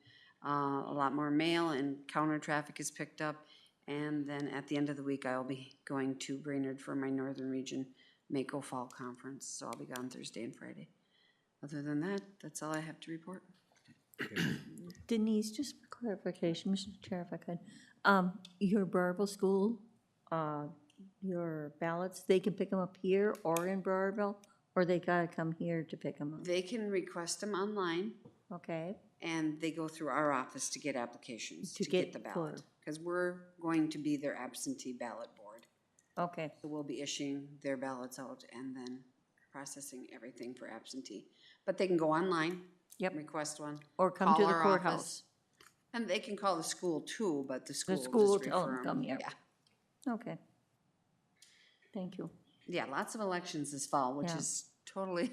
a lot more mail and counter traffic is picked up. And then at the end of the week, I'll be going to Brainerd for my Northern Region Mako Fall Conference. So I'll be gone Thursday and Friday. Other than that, that's all I have to report. Denise, just for clarification, Mr. Chair, if I could, your Burrillville school, your ballots, they can pick them up here or in Burrillville, or they gotta come here to pick them up? They can request them online Okay, and they go through our office to get applications To to get get the for- ballot. Because we're going to be their absentee ballot board. okay, So we'll be issuing their ballots out and then processing everything for absentee. But they can go online. Yep. Request one. or come call to the our courthouse. office, And they can call the school too, but the school will school just will refer come 'em. here. Yeah. Okay. Thank you. Yeah, lots of elections this fall, which Yeah. is totally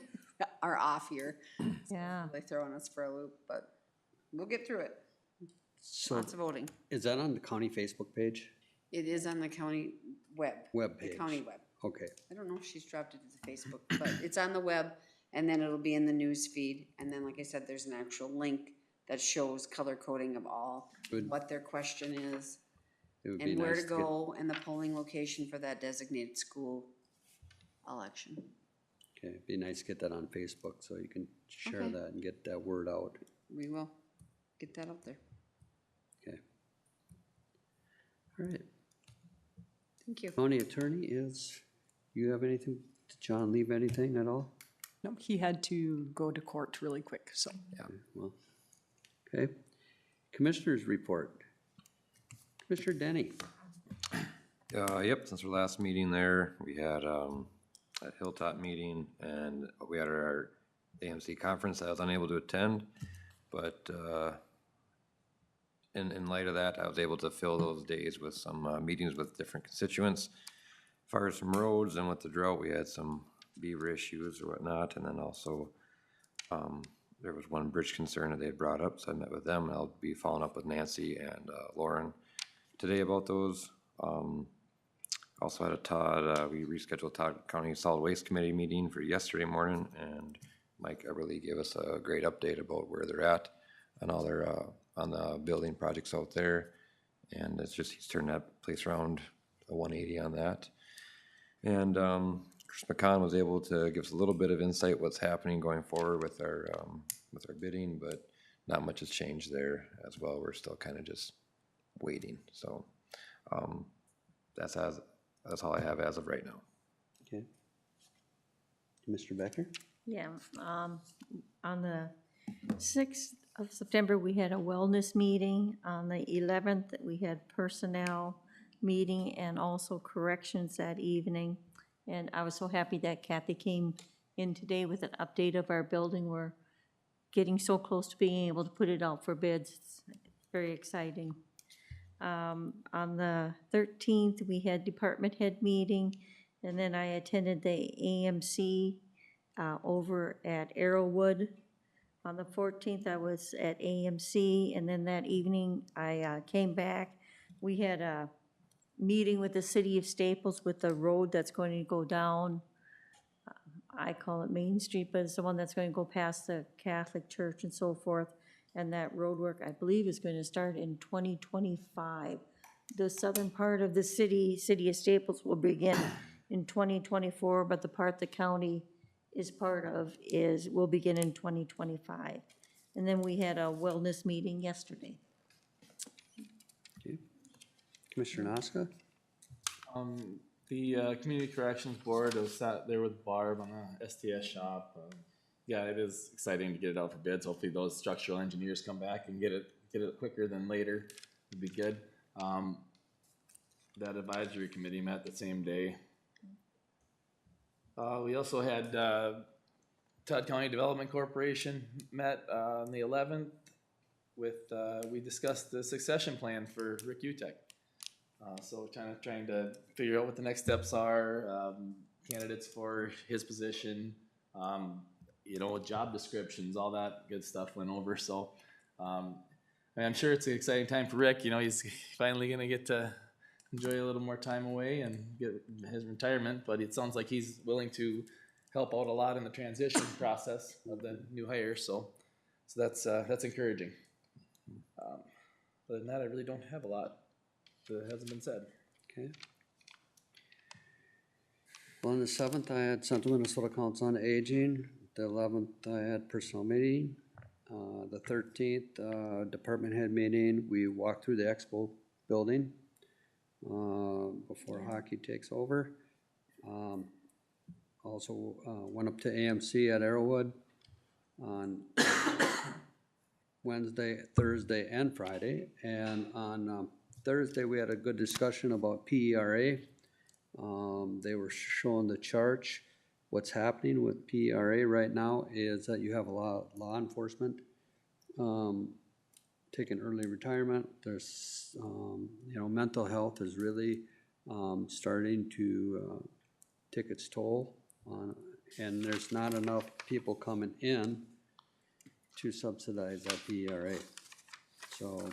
our off year. Yeah, They're throwing us for a loop, but we'll get through it. So Lots of voting. is that on the county Facebook page? It is on the county web. Web The page? county web. Okay, I don't know if she's dropped it to the Facebook, but it's on the web, and then it'll be in the news feed. And then, like I said, there's an actual link that shows color coding of all, Good. what their question is, it would be and where nice to to get, go, and the polling location for that designated school election. okay, it'd be nice to get that on Facebook so you can share Okay. that and get that word out. We will get that out there. Okay. All right. Thank you. County attorney is, you have anything, did John leave anything at all? No, he had to go to court really quick, so. Well, okay. Commissioners report. Commissioner Denny. Yep, since our last meeting there, we had, a Hilltop meeting, and we had our AMC conference. I was unable to attend, but, in light of that, I was able to fill those days with some, meetings with different constituents. As far as some roads and with the drought, we had some beaver issues or whatnot, and then also, there was one bridge concern that they had brought up, so I met with them, and I'll be following up with Nancy and, Lauren today about those. Also had a Todd, we rescheduled Todd County Solid Waste Committee meeting for yesterday morning, and Mike Everly gave us a great update about where they're at on all their, on the building projects out there. And it's just, he's turned that place around a 180 on that. And, Chris McCon was able to give us a little bit of insight what's happening going forward with our bidding, but not much has changed there as well. We're still kind of just waiting, so, that's all I have as of right now. Okay. Mr. Becker? yeah. On the 6th of September, we had a wellness meeting. On the 11th, we had personnel meeting and also corrections that evening. And I was so happy that Kathy came in today with an update of our building. We're getting so close to being able to put it out for bids. It's very exciting. On the 13th, we had department head meeting, and then I attended the AMC over at Arrowwood. On the 14th, I was at AMC, and then that evening, I came back. We had a meeting with the city of Staples with the road that's going to go down. I call it Main Street, but it's the one that's going to go past the Catholic Church and so forth. And that road work, I believe, is going to start in 2025. The southern part of the city of Staples will begin in 2024, but the part the county is part of will begin in 2025. And then we had a wellness meeting yesterday. Okay. Commissioner Noska? The Community Corrections Board was sat there with Barb on the STS shop. Yeah, it is exciting to get it out for bids. Hopefully those structural engineers come back and get it quicker than later. Would be good. That advisory committee met the same day. We also had Todd County Development Corporation met on the 11th with, we discussed the succession plan for Rick Utek. So kind of trying to figure out what the next steps are, candidates for his position, you know, job descriptions, all that good stuff went over. So, and I'm sure it's an exciting time for Rick. You know, he's finally going to get to enjoy a little more time away and get his retirement, but it sounds like he's willing to help out a lot in the transition process of the new hire. So that's encouraging. Other than that, I really don't have a lot that hasn't been said. Okay. Well, on the 7th, I had Central Minnesota Council on Aging. The 11th, I had personal meeting. The 13th, department head meeting. We walked through the expo building before hockey takes over. Also went up to AMC at Arrowwood on Wednesday, Thursday, and Friday. And on Thursday, we had a good discussion about PERA. They were showing the charts. What's happening with PERA right now is that you have a lot of law enforcement taking early retirement. There's, you know, mental health is really starting to take its toll on, and there's not enough people coming in to subsidize that PERA. So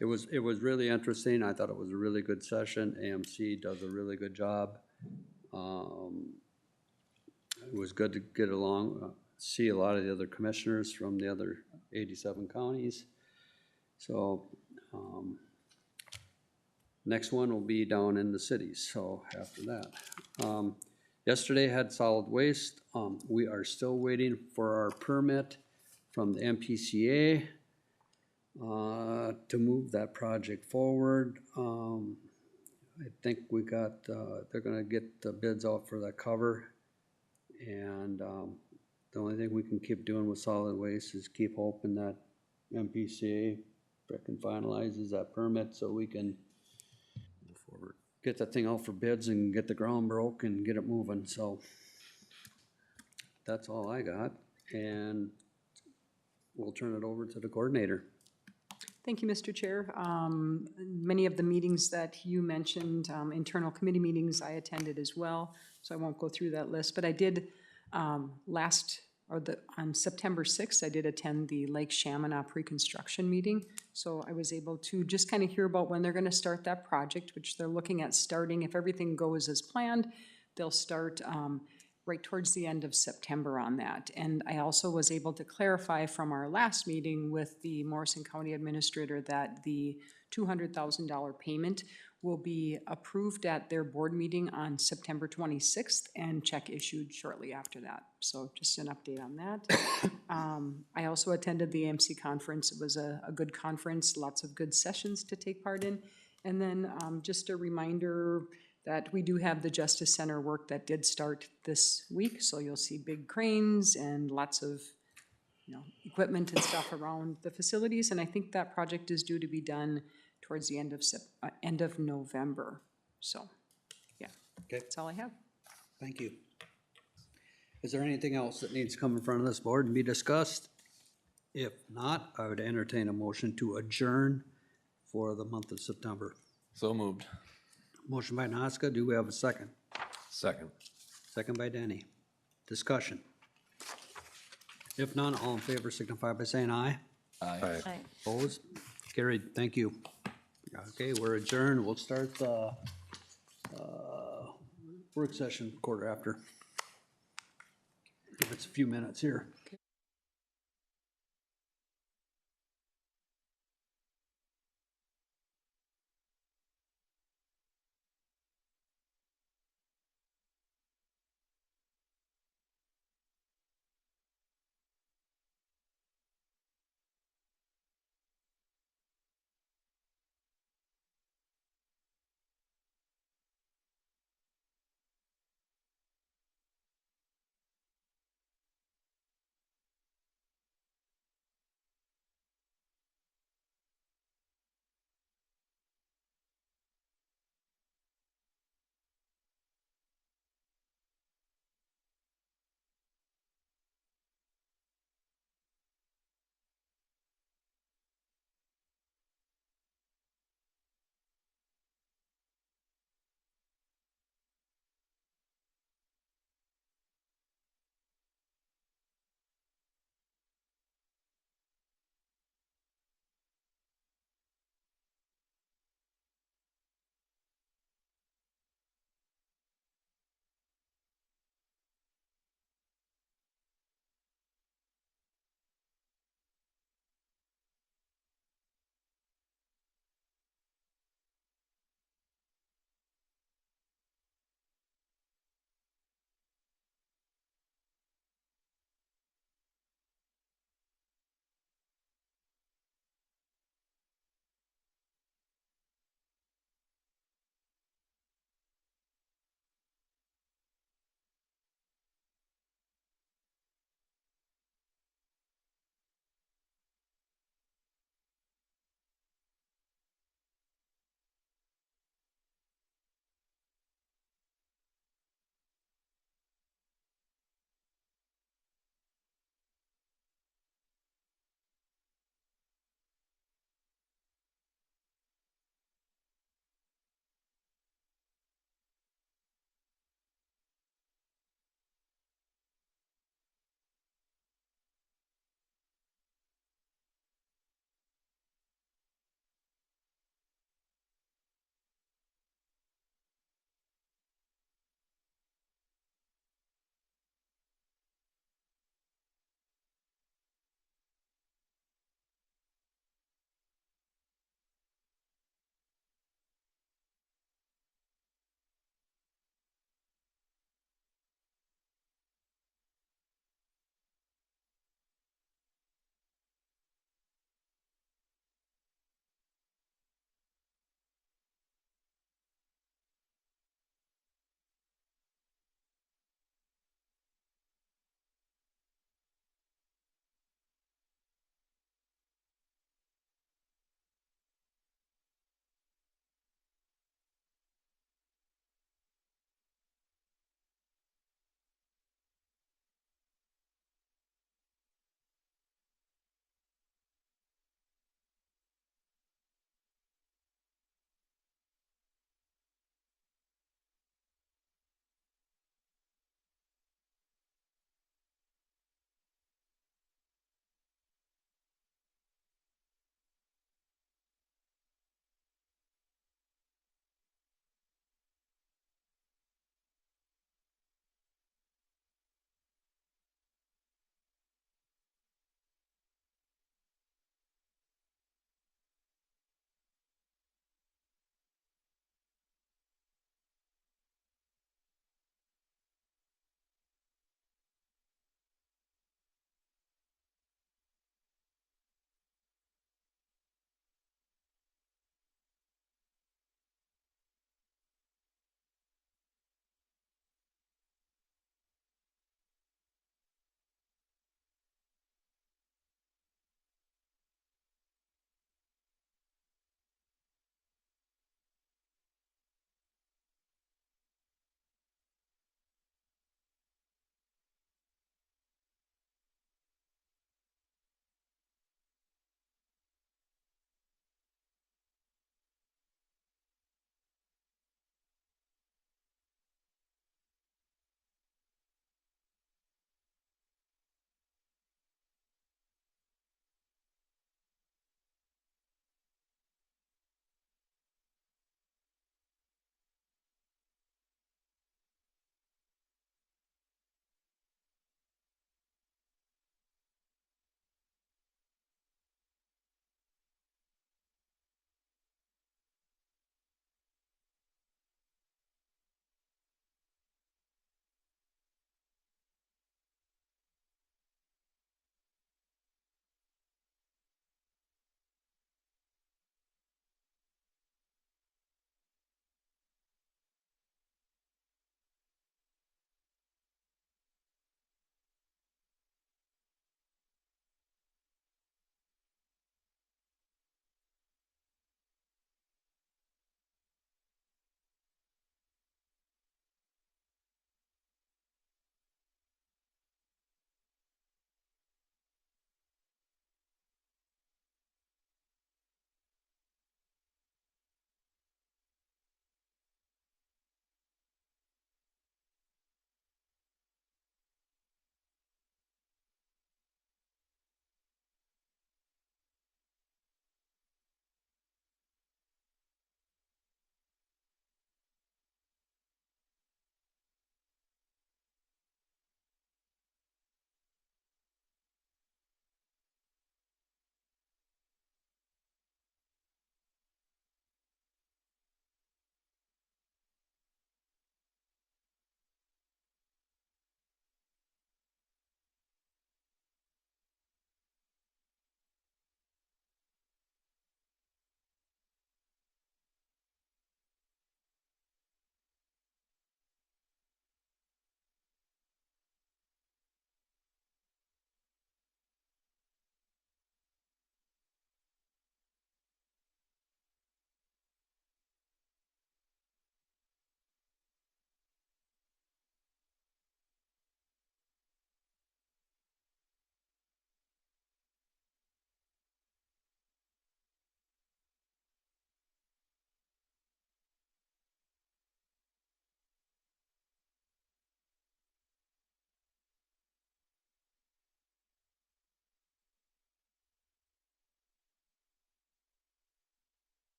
it was really interesting. I thought it was a really good session. AMC does a really good job. It was good to get along, see a lot of the other commissioners from the other 87 counties. So next one will be down in the cities, so after that. Yesterday had solid waste. We are still waiting for our permit from the MPCA to move that project forward. I think we got, they're gonna get the bids out for that cover. And the only thing we can keep doing with solid waste is keep hoping that MPCA frickin' finalizes that permit so we can move forward, get that thing out for bids and get the ground broke and get it moving. So that's all I got. And we'll turn it over to the coordinator. Thank you, Mr. Chair. Many of the meetings that you mentioned, internal committee meetings, I attended as well, so I won't go through that list. But I did on September 6th, I did attend the Lake Chaminade pre-construction meeting. So I was able to just kind of hear about when they're going to start that project, which they're looking at starting, if everything goes as planned, they'll start right towards the end of September on that. And I also was able to clarify from our last meeting with the Morrison County Administrator that the $200,000 payment will be approved at their board meeting on September 26th and check issued shortly after that. So just an update on that. I also attended the AMC conference. It was a good conference, lots of good sessions to take part in. And then just a reminder that we do have the Justice Center work that did start this week, so you'll see big cranes and lots of, you know, equipment and stuff around the facilities, and I think that project is due to be done towards the end of November. So, yeah, Okay. that's all I have. Thank you. Is there anything else that needs to come in front of this board and be discussed? If not, I would entertain a motion to adjourn for the month of September. So moved. Motion by Noska, do we have a second? Second. Second by Denny. Discussion. If none, all in favor signify by saying aye. Aye. Aye. Opposed? Carried, thank you. Okay, we're adjourned. We'll start the work session quarter after. Give us a few minutes here.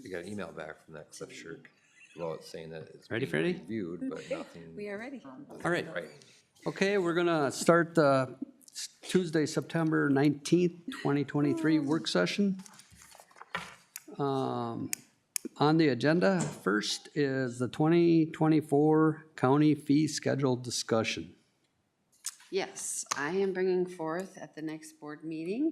We got an email back from that Cliff Shirk about saying that it's Ready, being Freddie? reviewed, but nothing. We are ready. All right. Right. Okay, we're gonna start the Tuesday, September 19th, 2023 work session. On the agenda, first is the 2024 county fee schedule discussion. Yes, I am bringing forth at the next board meeting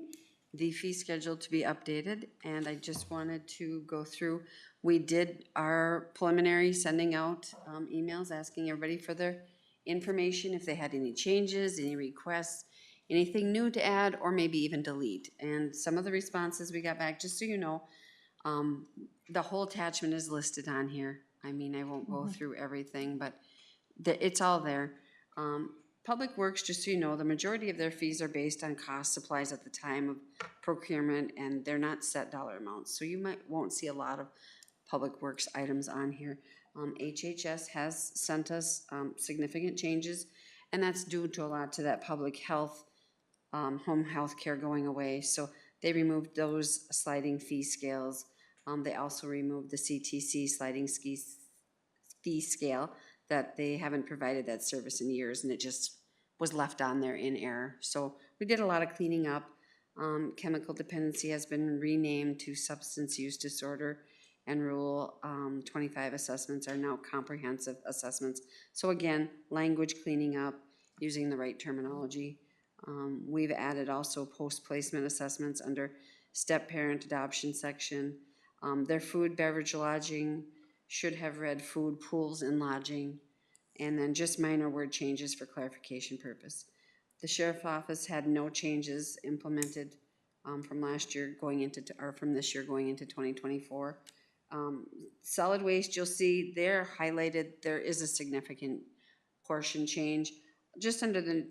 the fee schedule to be updated, and I just wanted to go through. We did our preliminary sending out emails asking everybody for their information, if they had any changes, any requests, anything new to add, or maybe even delete. And some of the responses we got back, just so you know, the whole attachment is listed on here. I mean, I won't go through everything, but it's all there. Public Works, just so you know, the majority of their fees are based on cost supplies at the time of procurement, and they're not set dollar amounts. So you won't see a lot of Public Works items on here. HHS has sent us significant changes, and that's due to a lot to that public health, home health care going away. So they removed those sliding fee scales. They also removed the CTC sliding fee scale that they haven't provided that service in years, and it just was left on there in error. So we did a lot of cleaning up. Chemical dependency has been renamed to substance use disorder, and Rule 25 assessments are now comprehensive assessments. So again, language cleaning up, using the right terminology. We've added also post-placement assessments under step-parent adoption section. Their food, beverage, lodging should have read food, pools, and lodging, and then just minor word changes for clarification purpose. The sheriff's office had no changes implemented from last year going into, or from this year going into 2024. Solid waste, you'll see there highlighted, there is a significant portion change. Just under the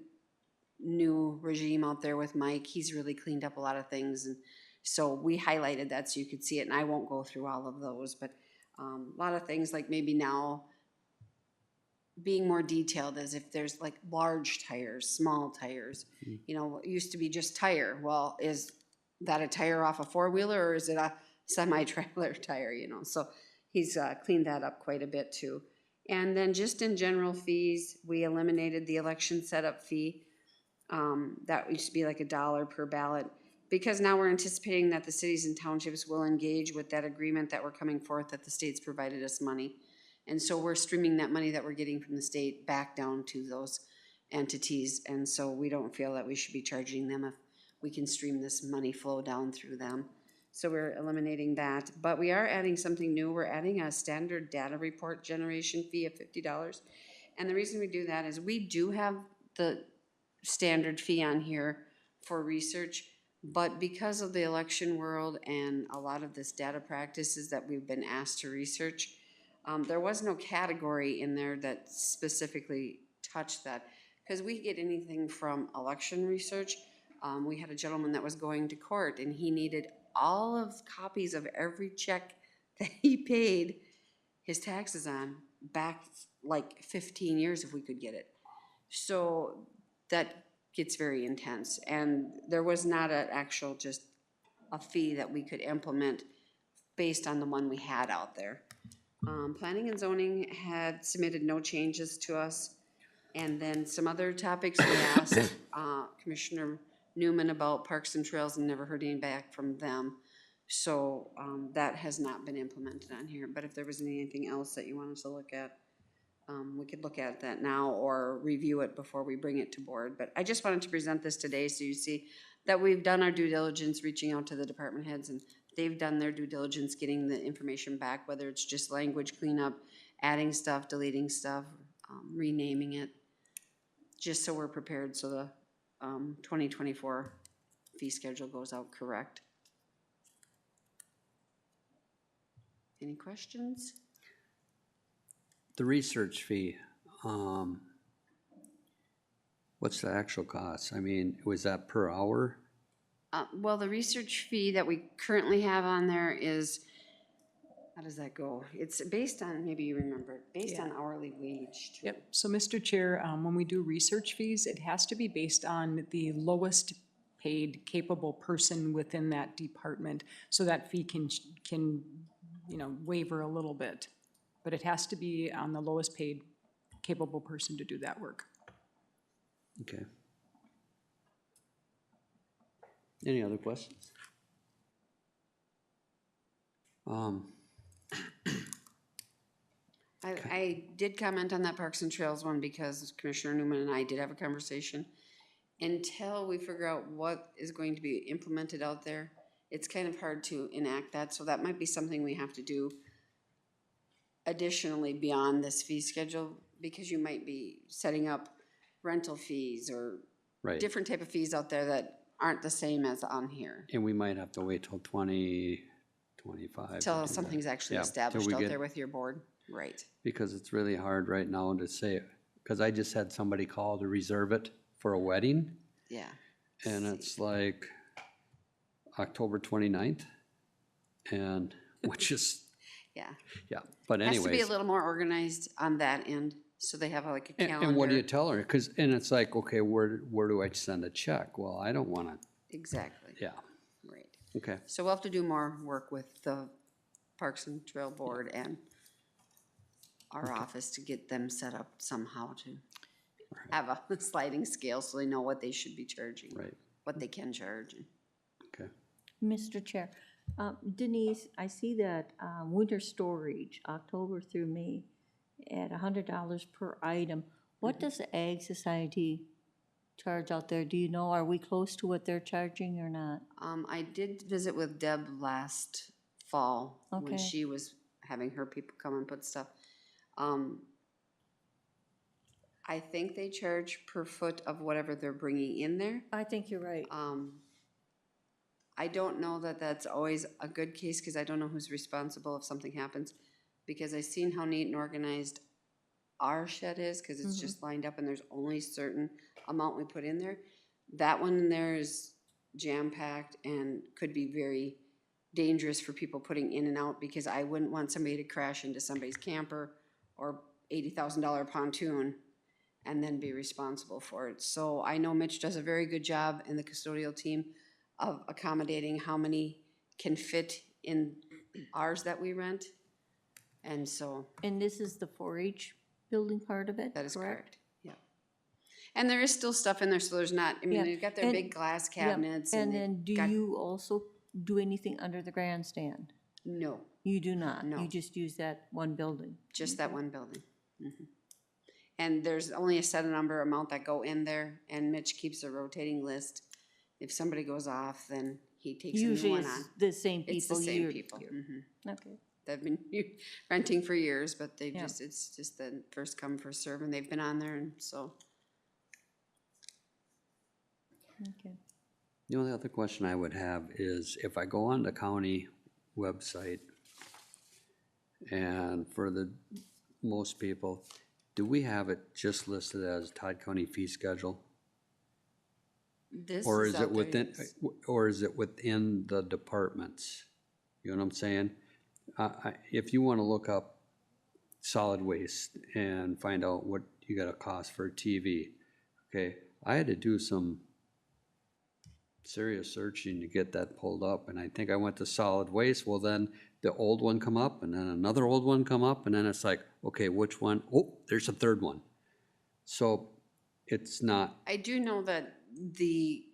new regime out there with Mike, he's really cleaned up a lot of things, and so we highlighted that so you could see it, and I won't go through all of those, but a lot of things like maybe now being more detailed as if there's like large tires, small tires. You know, it used to be just tire. Well, is that a tire off a four-wheeler or is it a semi-trailer tire, you know? So he's cleaned that up quite a bit too. And then just in general fees, we eliminated the election setup fee. That used to be like $1 per ballot, because now we're anticipating that the cities and townships will engage with that agreement that we're coming forth that the state's provided us money. And so we're streaming that money that we're getting from the state back down to those entities. And so we don't feel that we should be charging them if we can stream this money flow down through them. So we're eliminating that. But we are adding something new. We're adding a standard data report generation fee of $50. And the reason we do that is we do have the standard fee on here for research, but because of the election world and a lot of this data practices that we've been asked to research, there was no category in there that specifically touched that, because we get anything from election research. We had a gentleman that was going to court, and he needed all of copies of every check that he paid his taxes on back like 15 years if we could get it. So that gets very intense, and there was not an actual just a fee that we could implement based on the one we had out there. Planning and zoning had submitted no changes to us. And then some other topics we asked Commissioner Newman about parks and trails, and never heard any back from them. So that has not been implemented on here. But if there was anything else that you wanted to look at, we could look at that now or review it before we bring it to board. But I just wanted to present this today so you see that we've done our due diligence reaching out to the department heads, and they've done their due diligence getting the information back, whether it's just language cleanup, adding stuff, deleting stuff, renaming it, just so we're prepared so the 2024 fee schedule goes out correct. Any questions? The research fee, what's the actual cost? I mean, was that per hour? Well, the research fee that we currently have on there is, how does that go? It's based on, maybe you remember, based on hourly wage. Yep, so Mr. Chair, when we do research fees, it has to be based on the lowest paid capable person within that department. So that fee can waiver a little bit. But it has to be on the lowest paid capable person to do that work. Okay. Any other questions? I did comment on that Parks and Trails one because Commissioner Newman and I did have a conversation. Until we figure out what is going to be implemented out there, it's kind of hard to enact that, so that might be something we have to do additionally beyond this fee schedule, because you might be setting up rental fees or Right. different type of fees out there that aren't the same as on here, And we might have to wait till 2025. till something's actually Yeah, till established we out get- there with your board, right? Because it's really hard right now to say, because I just had somebody call to reserve it for a wedding, Yeah. and it's like October 29th, and which is, Yeah. yeah, but Has to be a anyways. little more organized on that end, so they have like a calendar. And what do you tell her? Because, and it's like, okay, where do I send a check? Well, I don't want to, Exactly, yeah, right. okay. So we'll have to do more work with the Parks and Trail Board and our office to get them set up somehow to have a sliding scale so they know what they should be charging. Right. What they can charge. Okay. Mr. Chair, Denise, I see that winter storage, October through May, at $100 per item. What does the Ag Society charge out there? Do you know, are we close to what they're charging or not? I did visit with Deb last fall when Okay. she was having her people come and put stuff. I think they charge per foot of whatever they're bringing in there. I think you're right. I don't know that that's always a good case, because I don't know who's responsible if something happens, because I seen how neat and organized our shed is, because it's just lined up and there's only certain amount we put in there. That one in there is jam-packed and could be very dangerous for people putting in and out, because I wouldn't want somebody to crash into somebody's camper or $80,000 pontoon and then be responsible for it. So I know Mitch does a very good job in the custodial team of accommodating how many can fit in ours that we rent. And so And this is the 4-H building part of it, that is correct? correct, yeah. And there is still stuff in there, so there's not, I mean, Yeah, they've got their and- big glass Yeah, cabinets and and then do they've got, you also do anything under the grandstand? no, You do not? No. You just use that one building? just that one building. Mhm. And there's only a set number amount that go in there, and Mitch keeps a rotating list. If somebody goes off, then he takes a new Usually one it's on. the same people. It's the same you're- people. you're- Mhm. Okay. They've been renting for years, but they've Yeah. it's just the first come, first serve, and they've been on there, and so. Okay. The only other question I would have is if I go on the county website, and for the most people, do we have it just listed as Todd County fee schedule? This Or is out it there, within, yes. or is it within the departments? You know what I'm saying? If you want to look up solid waste and find out what you got to cost for a TV, okay, I had to do some serious searching to get that pulled up, and I think I went to solid waste, well then, the old one come up, and then another old one come up, and then it's like, okay, which one? Oh, there's a third one. So, it's not, I do know that the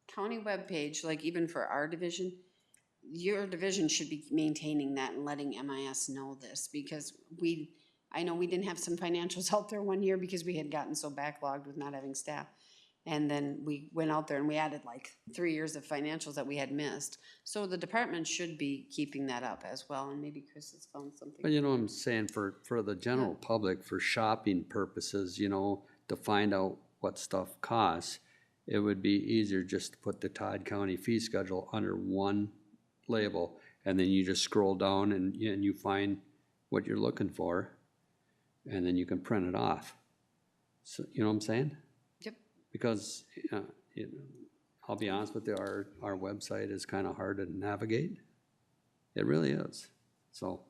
county webpage, like even for our division, your division should be maintaining that and letting MIS know this, because I know we didn't have some financials out there one year because we had gotten so backlogged with not having staff. And then we went out there and we added like 3 years of financials that we had missed. So the department should be keeping that up as well, and maybe Chris has found but something. you know what I'm saying, for the general public, for shopping purposes, you know, to find out what stuff costs, it would be easier just to put the Todd County fee schedule under one label, and then you just scroll down and you find what you're looking for, and then you can print it off. So, you know what I'm saying? Yep. Because, I'll be honest with you, our website is kind of hard to navigate. It really is, so.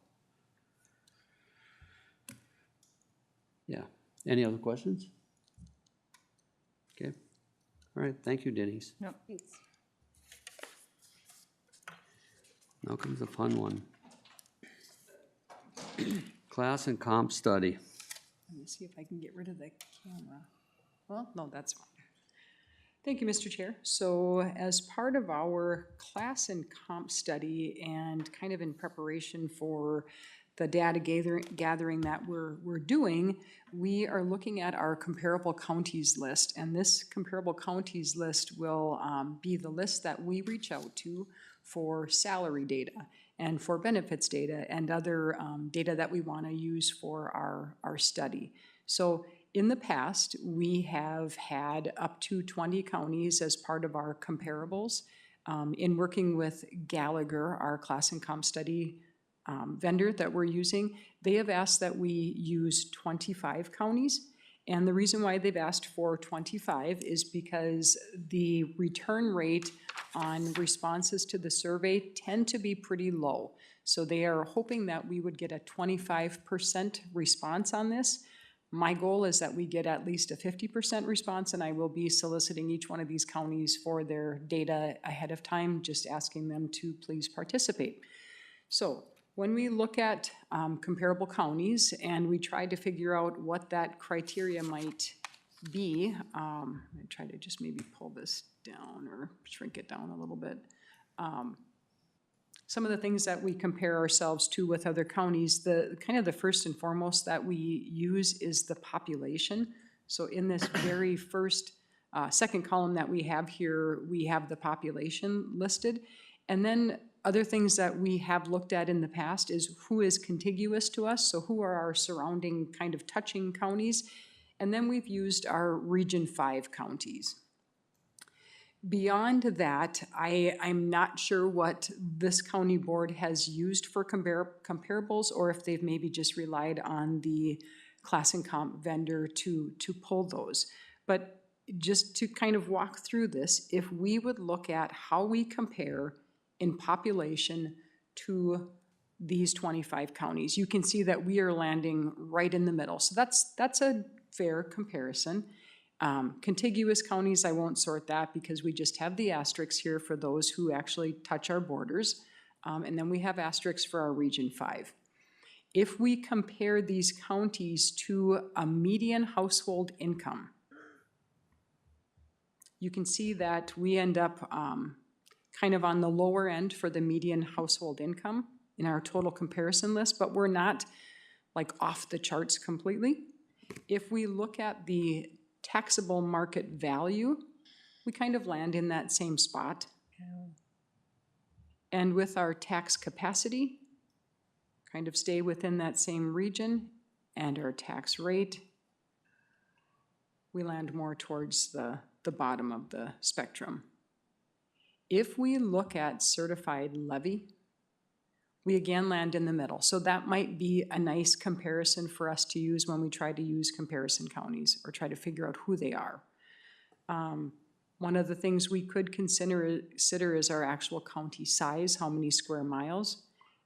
Yeah, any other questions? Okay, all right, thank you, Denise. Thanks. Now comes the fun one. Class and comp study. Let me see if I can get rid of the camera. Well, no, that's fine. Thank you, Mr. Chair. So as part of our class and comp study and kind of in preparation for the data gathering that we're doing, we are looking at our comparable counties list. And this comparable counties list will be the list that we reach out to for salary data and for benefits data and other data that we want to use for our study. So in the past, we have had up to 20 counties as part of our comparables. In working with Gallagher, our class and comp study vendor that we're using, they have asked that we use 25 counties. And the reason why they've asked for 25 is because the return rate on responses to the survey tend to be pretty low. So they are hoping that we would get a 25% response on this. My goal is that we get at least a 50% response, and I will be soliciting each one of these counties for their data ahead of time, just asking them to please participate. So when we look at comparable counties and we try to figure out what that criteria might be, I try to just maybe pull this down or shrink it down a little bit. Some of the things that we compare ourselves to with other counties, the kind of the first and foremost that we use is the population. So in this very first, second column that we have here, we have the population listed. And then other things that we have looked at in the past is who is contiguous to us, so who are our surrounding kind of touching counties. And then we've used our Region 5 counties. Beyond that, I'm not sure what this county board has used for comparables, or if they've maybe just relied on the class and comp vendor to pull those. But just to kind of walk through this, if we would look at how we compare in population to these 25 counties, you can see that we are landing right in the middle. So that's a fair comparison. Contiguous counties, I won't sort that because we just have the asterisks here for those who actually touch our borders. And then we have asterisks for our Region 5. If we compare these counties to a median household income, you can see that we end up kind of on the lower end for the median household income in our total comparison list, but we're not like off the charts completely. If we look at the taxable market value, we kind of land in that same spot. And with our tax capacity, kind of stay within that same region, and our tax rate, we land more towards the bottom of the spectrum. If we look at certified levy, we again land in the middle. So that might be a nice comparison for us to use when we try to use comparison counties or try to figure out who they are. One of the things we could consider is our actual county size, how many square miles.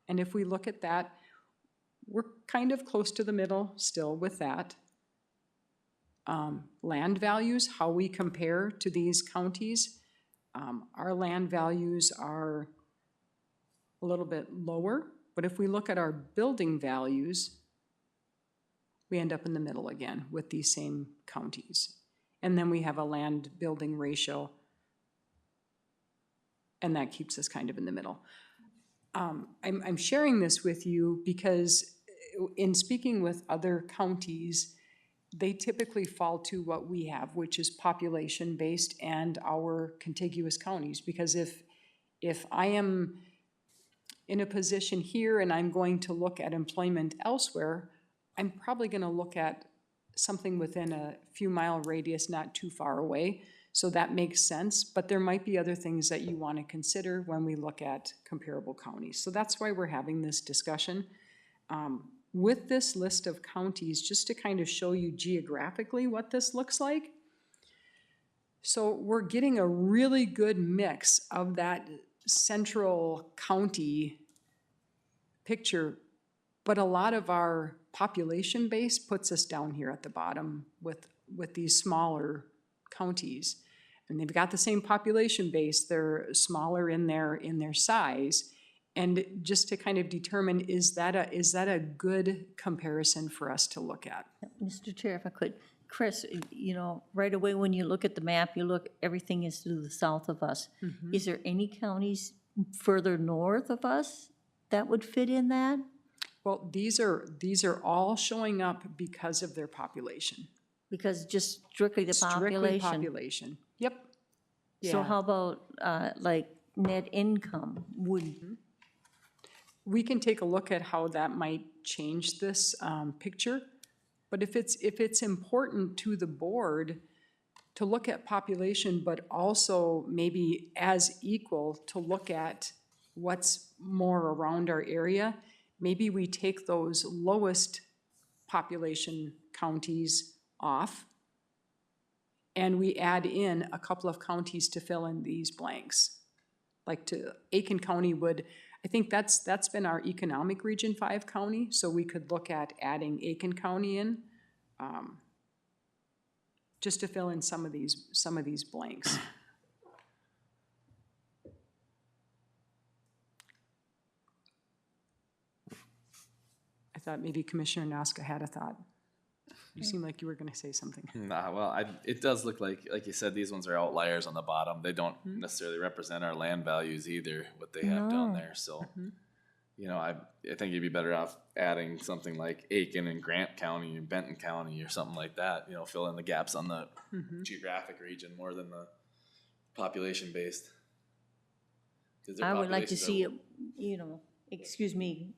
And if we look at that, we're kind of close to the middle still with that. Land values, how we compare to these counties. Our land values are a little bit lower, but if we look at our building values, we end up in the middle again with these same counties. And then we have a land building ratio, and that keeps us kind of in the middle. I'm sharing this with you because in speaking with other counties, they typically fall to what we have, which is population-based and our contiguous counties. Because if I am in a position here and I'm going to look at employment elsewhere, I'm probably going to look at something within a few mile radius, not too far away. So that makes sense, but there might be other things that you want to consider when we look at comparable counties. So that's why we're having this discussion. With this list of counties, just to kind of show you geographically what this looks like. So we're getting a really good mix of that central county picture, but a lot of our population base puts us down here at the bottom with these smaller counties. And they've got the same population base, they're smaller in their size, And just to kind of determine, is that a good comparison for us to look at? Mr. Chair, if I could, Chris, right away when you look at the map, you look, everything is to the south of us. Is there any counties further north of us that would fit in that? Well, these are all showing up because of their population. Because just strictly the Strictly population. population. Yep. So Yeah. how about, like, net income would, We can take a look at how that might change this picture. But if it's important to the board to look at population, but also maybe as equal to look at what's more around our area, maybe we take those lowest population counties off and we add in a couple of counties to fill in these blanks. Like to Aiken County would, I think that's been our economic region 5 county, so we could look at adding Aiken County in, just to fill in some of these blanks. I thought maybe Commissioner Noska had a thought. You seem like you were gonna say something. Nah, well, it does look like you said, these ones are outliers on the bottom. They don't necessarily represent our land values either, what they have down there, so. I think you'd be better off adding something like Aiken and Grant County and Benton County or something like that, fill in the gaps on the geographic region more than the population based. I would like to see it, excuse me,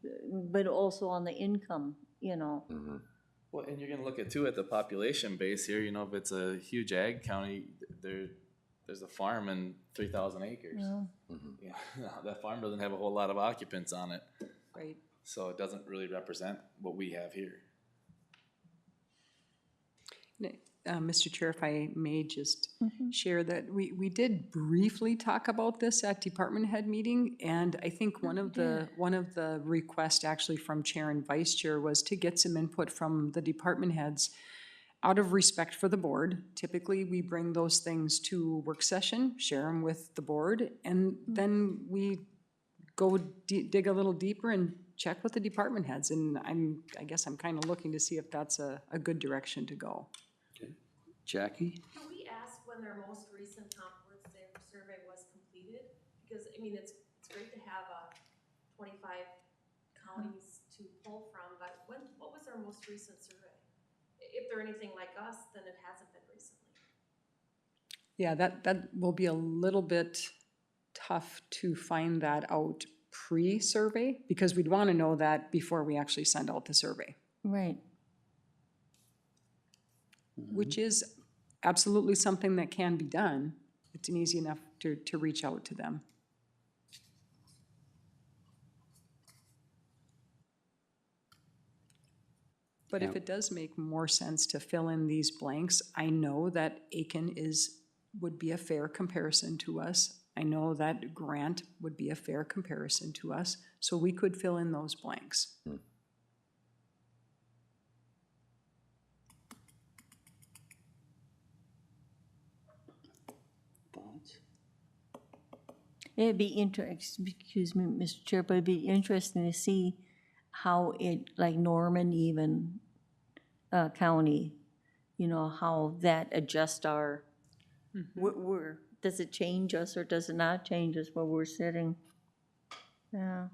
but also on the income, Well, and you're gonna look at the population base here, if it's a huge ag county, there's a farm and 3,000 acres. Yeah. That farm doesn't have a whole lot of occupants on it, Right. so it doesn't really represent what we have here. Mr. Chair, if I may just share that we did briefly talk about this at department head meeting, and I think one of the requests actually from chair and vice chair was to get some input from the department heads out of respect for the board. Typically, we bring those things to work session, share them with the board, and then we go dig a little deeper and check with the department heads, and I guess I'm kind of looking to see if that's a good direction to go. Jackie? Can we ask when their most recent comprehensive survey was completed? Because, it's great to have 25 counties to pull from, but what was their most recent survey? If they're anything like us, then it hasn't been recently. Yeah, that will be a little bit tough to find that out pre-survey, because we'd want to know that before we actually send out the survey, right. which is absolutely something that can be done. It's an easy enough to reach out to them. But if it does make more sense to fill in these blanks, I know that Aiken would be a fair comparison to us. I know that Grant would be a fair comparison to us, so we could fill in those blanks. Thoughts? It'd be excuse me, Mr. Chair, but it'd be interesting to see how it, like Norman even, County, how that adjusts our, does it change us or does it not change us where we're sitting? Yeah,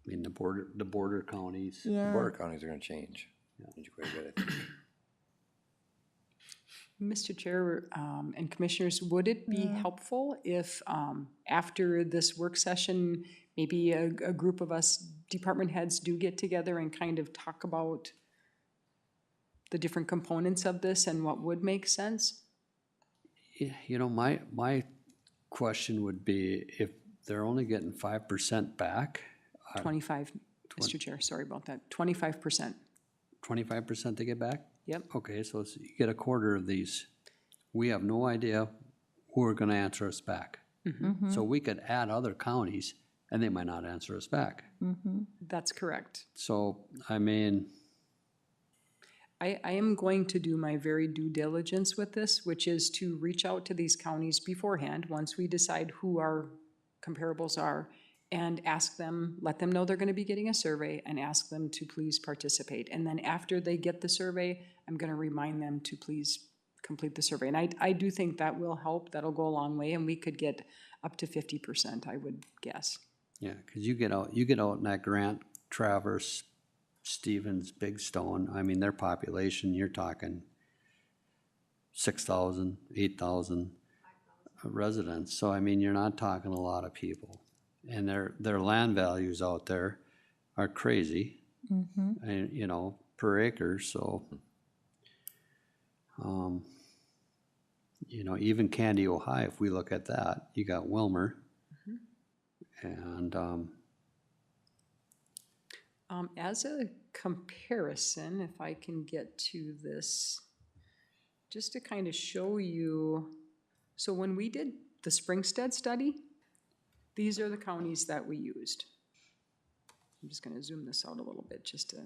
The border counties. yeah. Border counties are gonna change. Change quite a bit, I think. Mr. Chair and Commissioners, would it be helpful if after this work session, maybe a group of us department heads do get together and kind of talk about the different components of this and what would make sense? My question would be, if they're only getting 5% back, 25, Mr. Chair, sorry about that, 25%. 25% they get back? Yep. Okay, so you get a quarter of these. We have no idea who are gonna answer us back. So we could add other counties, and they might not answer us back. That's correct. So, I am going to do my very due diligence with this, which is to reach out to these counties beforehand, once we decide who our comparables are, and ask them, let them know they're gonna be getting a survey and ask them to please participate. And then after they get the survey, I'm gonna remind them to please complete the survey. And I do think that will help, that'll go a long way, and we could get up to 50%, I would guess. Yeah, because you get out in that Grant, Traverse, Stevens, Big Stone, I mean, their population, you're talking 6,000, 8,000 residents. So I mean, you're not talking a lot of people. And their land values out there are crazy, and, you know, per acre, so. You know, even Candy, Ohio, if we look at that, you got Wilmer. And, As a comparison, if I can get to this, just to kind of show you, so when we did the Springstead study, these are the counties that we used. I'm just gonna zoom this out a little bit just to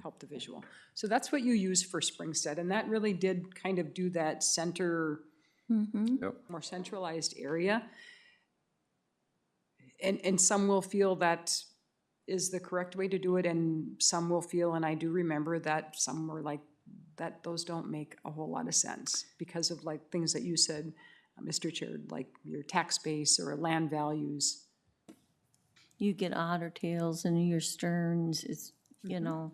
help the visual. So that's what you use for Springstead, and that really did kind of do that center, more centralized area. And some will feel that is the correct way to do it, and some will feel, and I do remember that some were like, that those don't make a whole lot of sense because of like things that you said, Mr. Chair, like your tax base or land values. You get Otter Tails and your Stearns, it's, you know.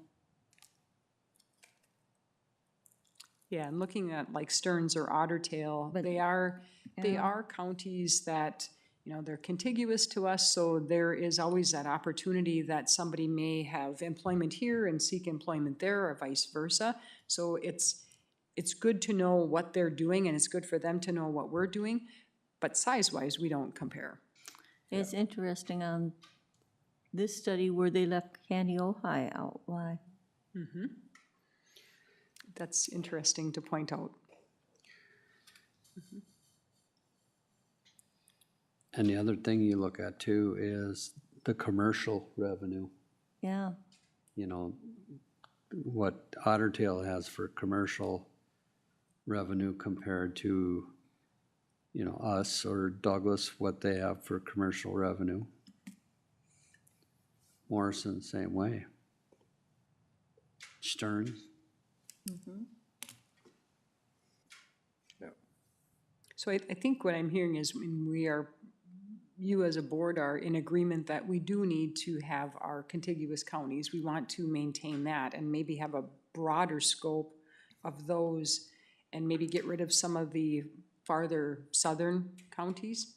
Yeah, and looking at like Stearns or Otter Tail, But- they are counties that, you know, they're contiguous to us, so there is always that opportunity that somebody may have employment here and seek employment there, or vice versa. So it's good to know what they're doing, and it's good for them to know what we're doing, but size-wise, we don't compare. It's interesting on this study where they left Candy, Ohio out, why? That's interesting to point out. and the other thing you look at too is the commercial revenue. Yeah, You know, what Otter Tail has for commercial revenue compared to, you know, us or Douglas, what they have for commercial revenue. Morrison, same way. Stearns. So I think what I'm hearing is when we are, you as a board are in agreement that we do need to have our contiguous counties. We want to maintain that and maybe have a broader scope of those and maybe get rid of some of the farther southern counties.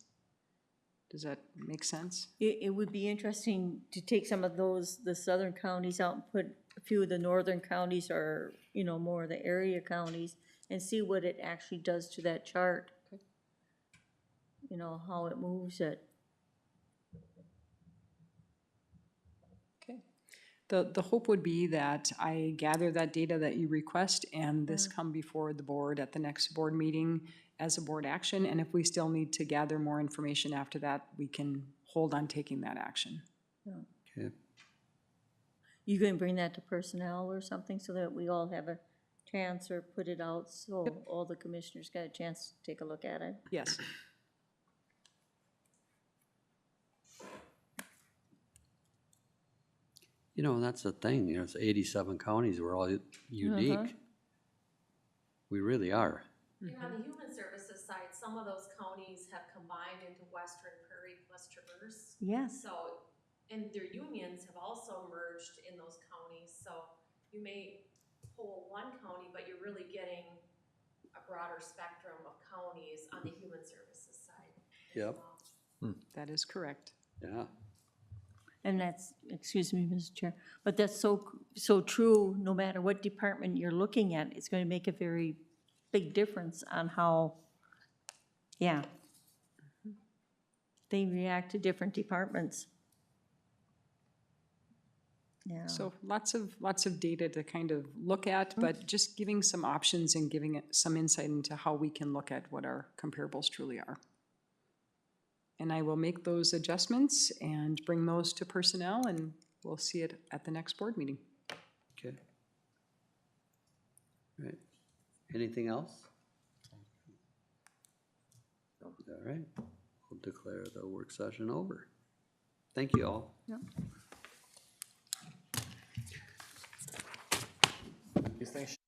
Does that make sense? it would be interesting to take some of those, the southern counties out and put a few of the northern counties or, you know, more of the area counties and see what it actually does to that chart. You know, how it moves it. Okay. The hope would be that I gather that data that you request and this come before the board at the next board meeting as a board action. And if we still need to gather more information after that, we can hold on taking that action. Okay. You gonna bring that to personnel or something so that we all have a chance or put it out so all the commissioners got a chance to take a look at it? Yes. You know, that's the thing, you know, it's 87 counties, we're all unique. We really are. On the human services side, some of those counties have combined into Western Prairie plus Traverse. Yes. So, and their unions have also merged in those counties, so you may pull one county, but you're really getting a broader spectrum of counties on the human services side as Yep. well. That is correct. Yeah. And that's, excuse me, Mr. Chair, but that's so true, no matter what department you're looking at, it's going to make a very big difference on how, yeah, they react to different departments. Yeah. So lots of data to kind of look at, but just giving some options and giving it some insight into how we can look at what our comparables truly are. And I will make those adjustments and bring those to personnel, and we'll see it at the next board meeting. Okay. Right. Anything else? All right, we'll declare the work session over. Thank you all. These things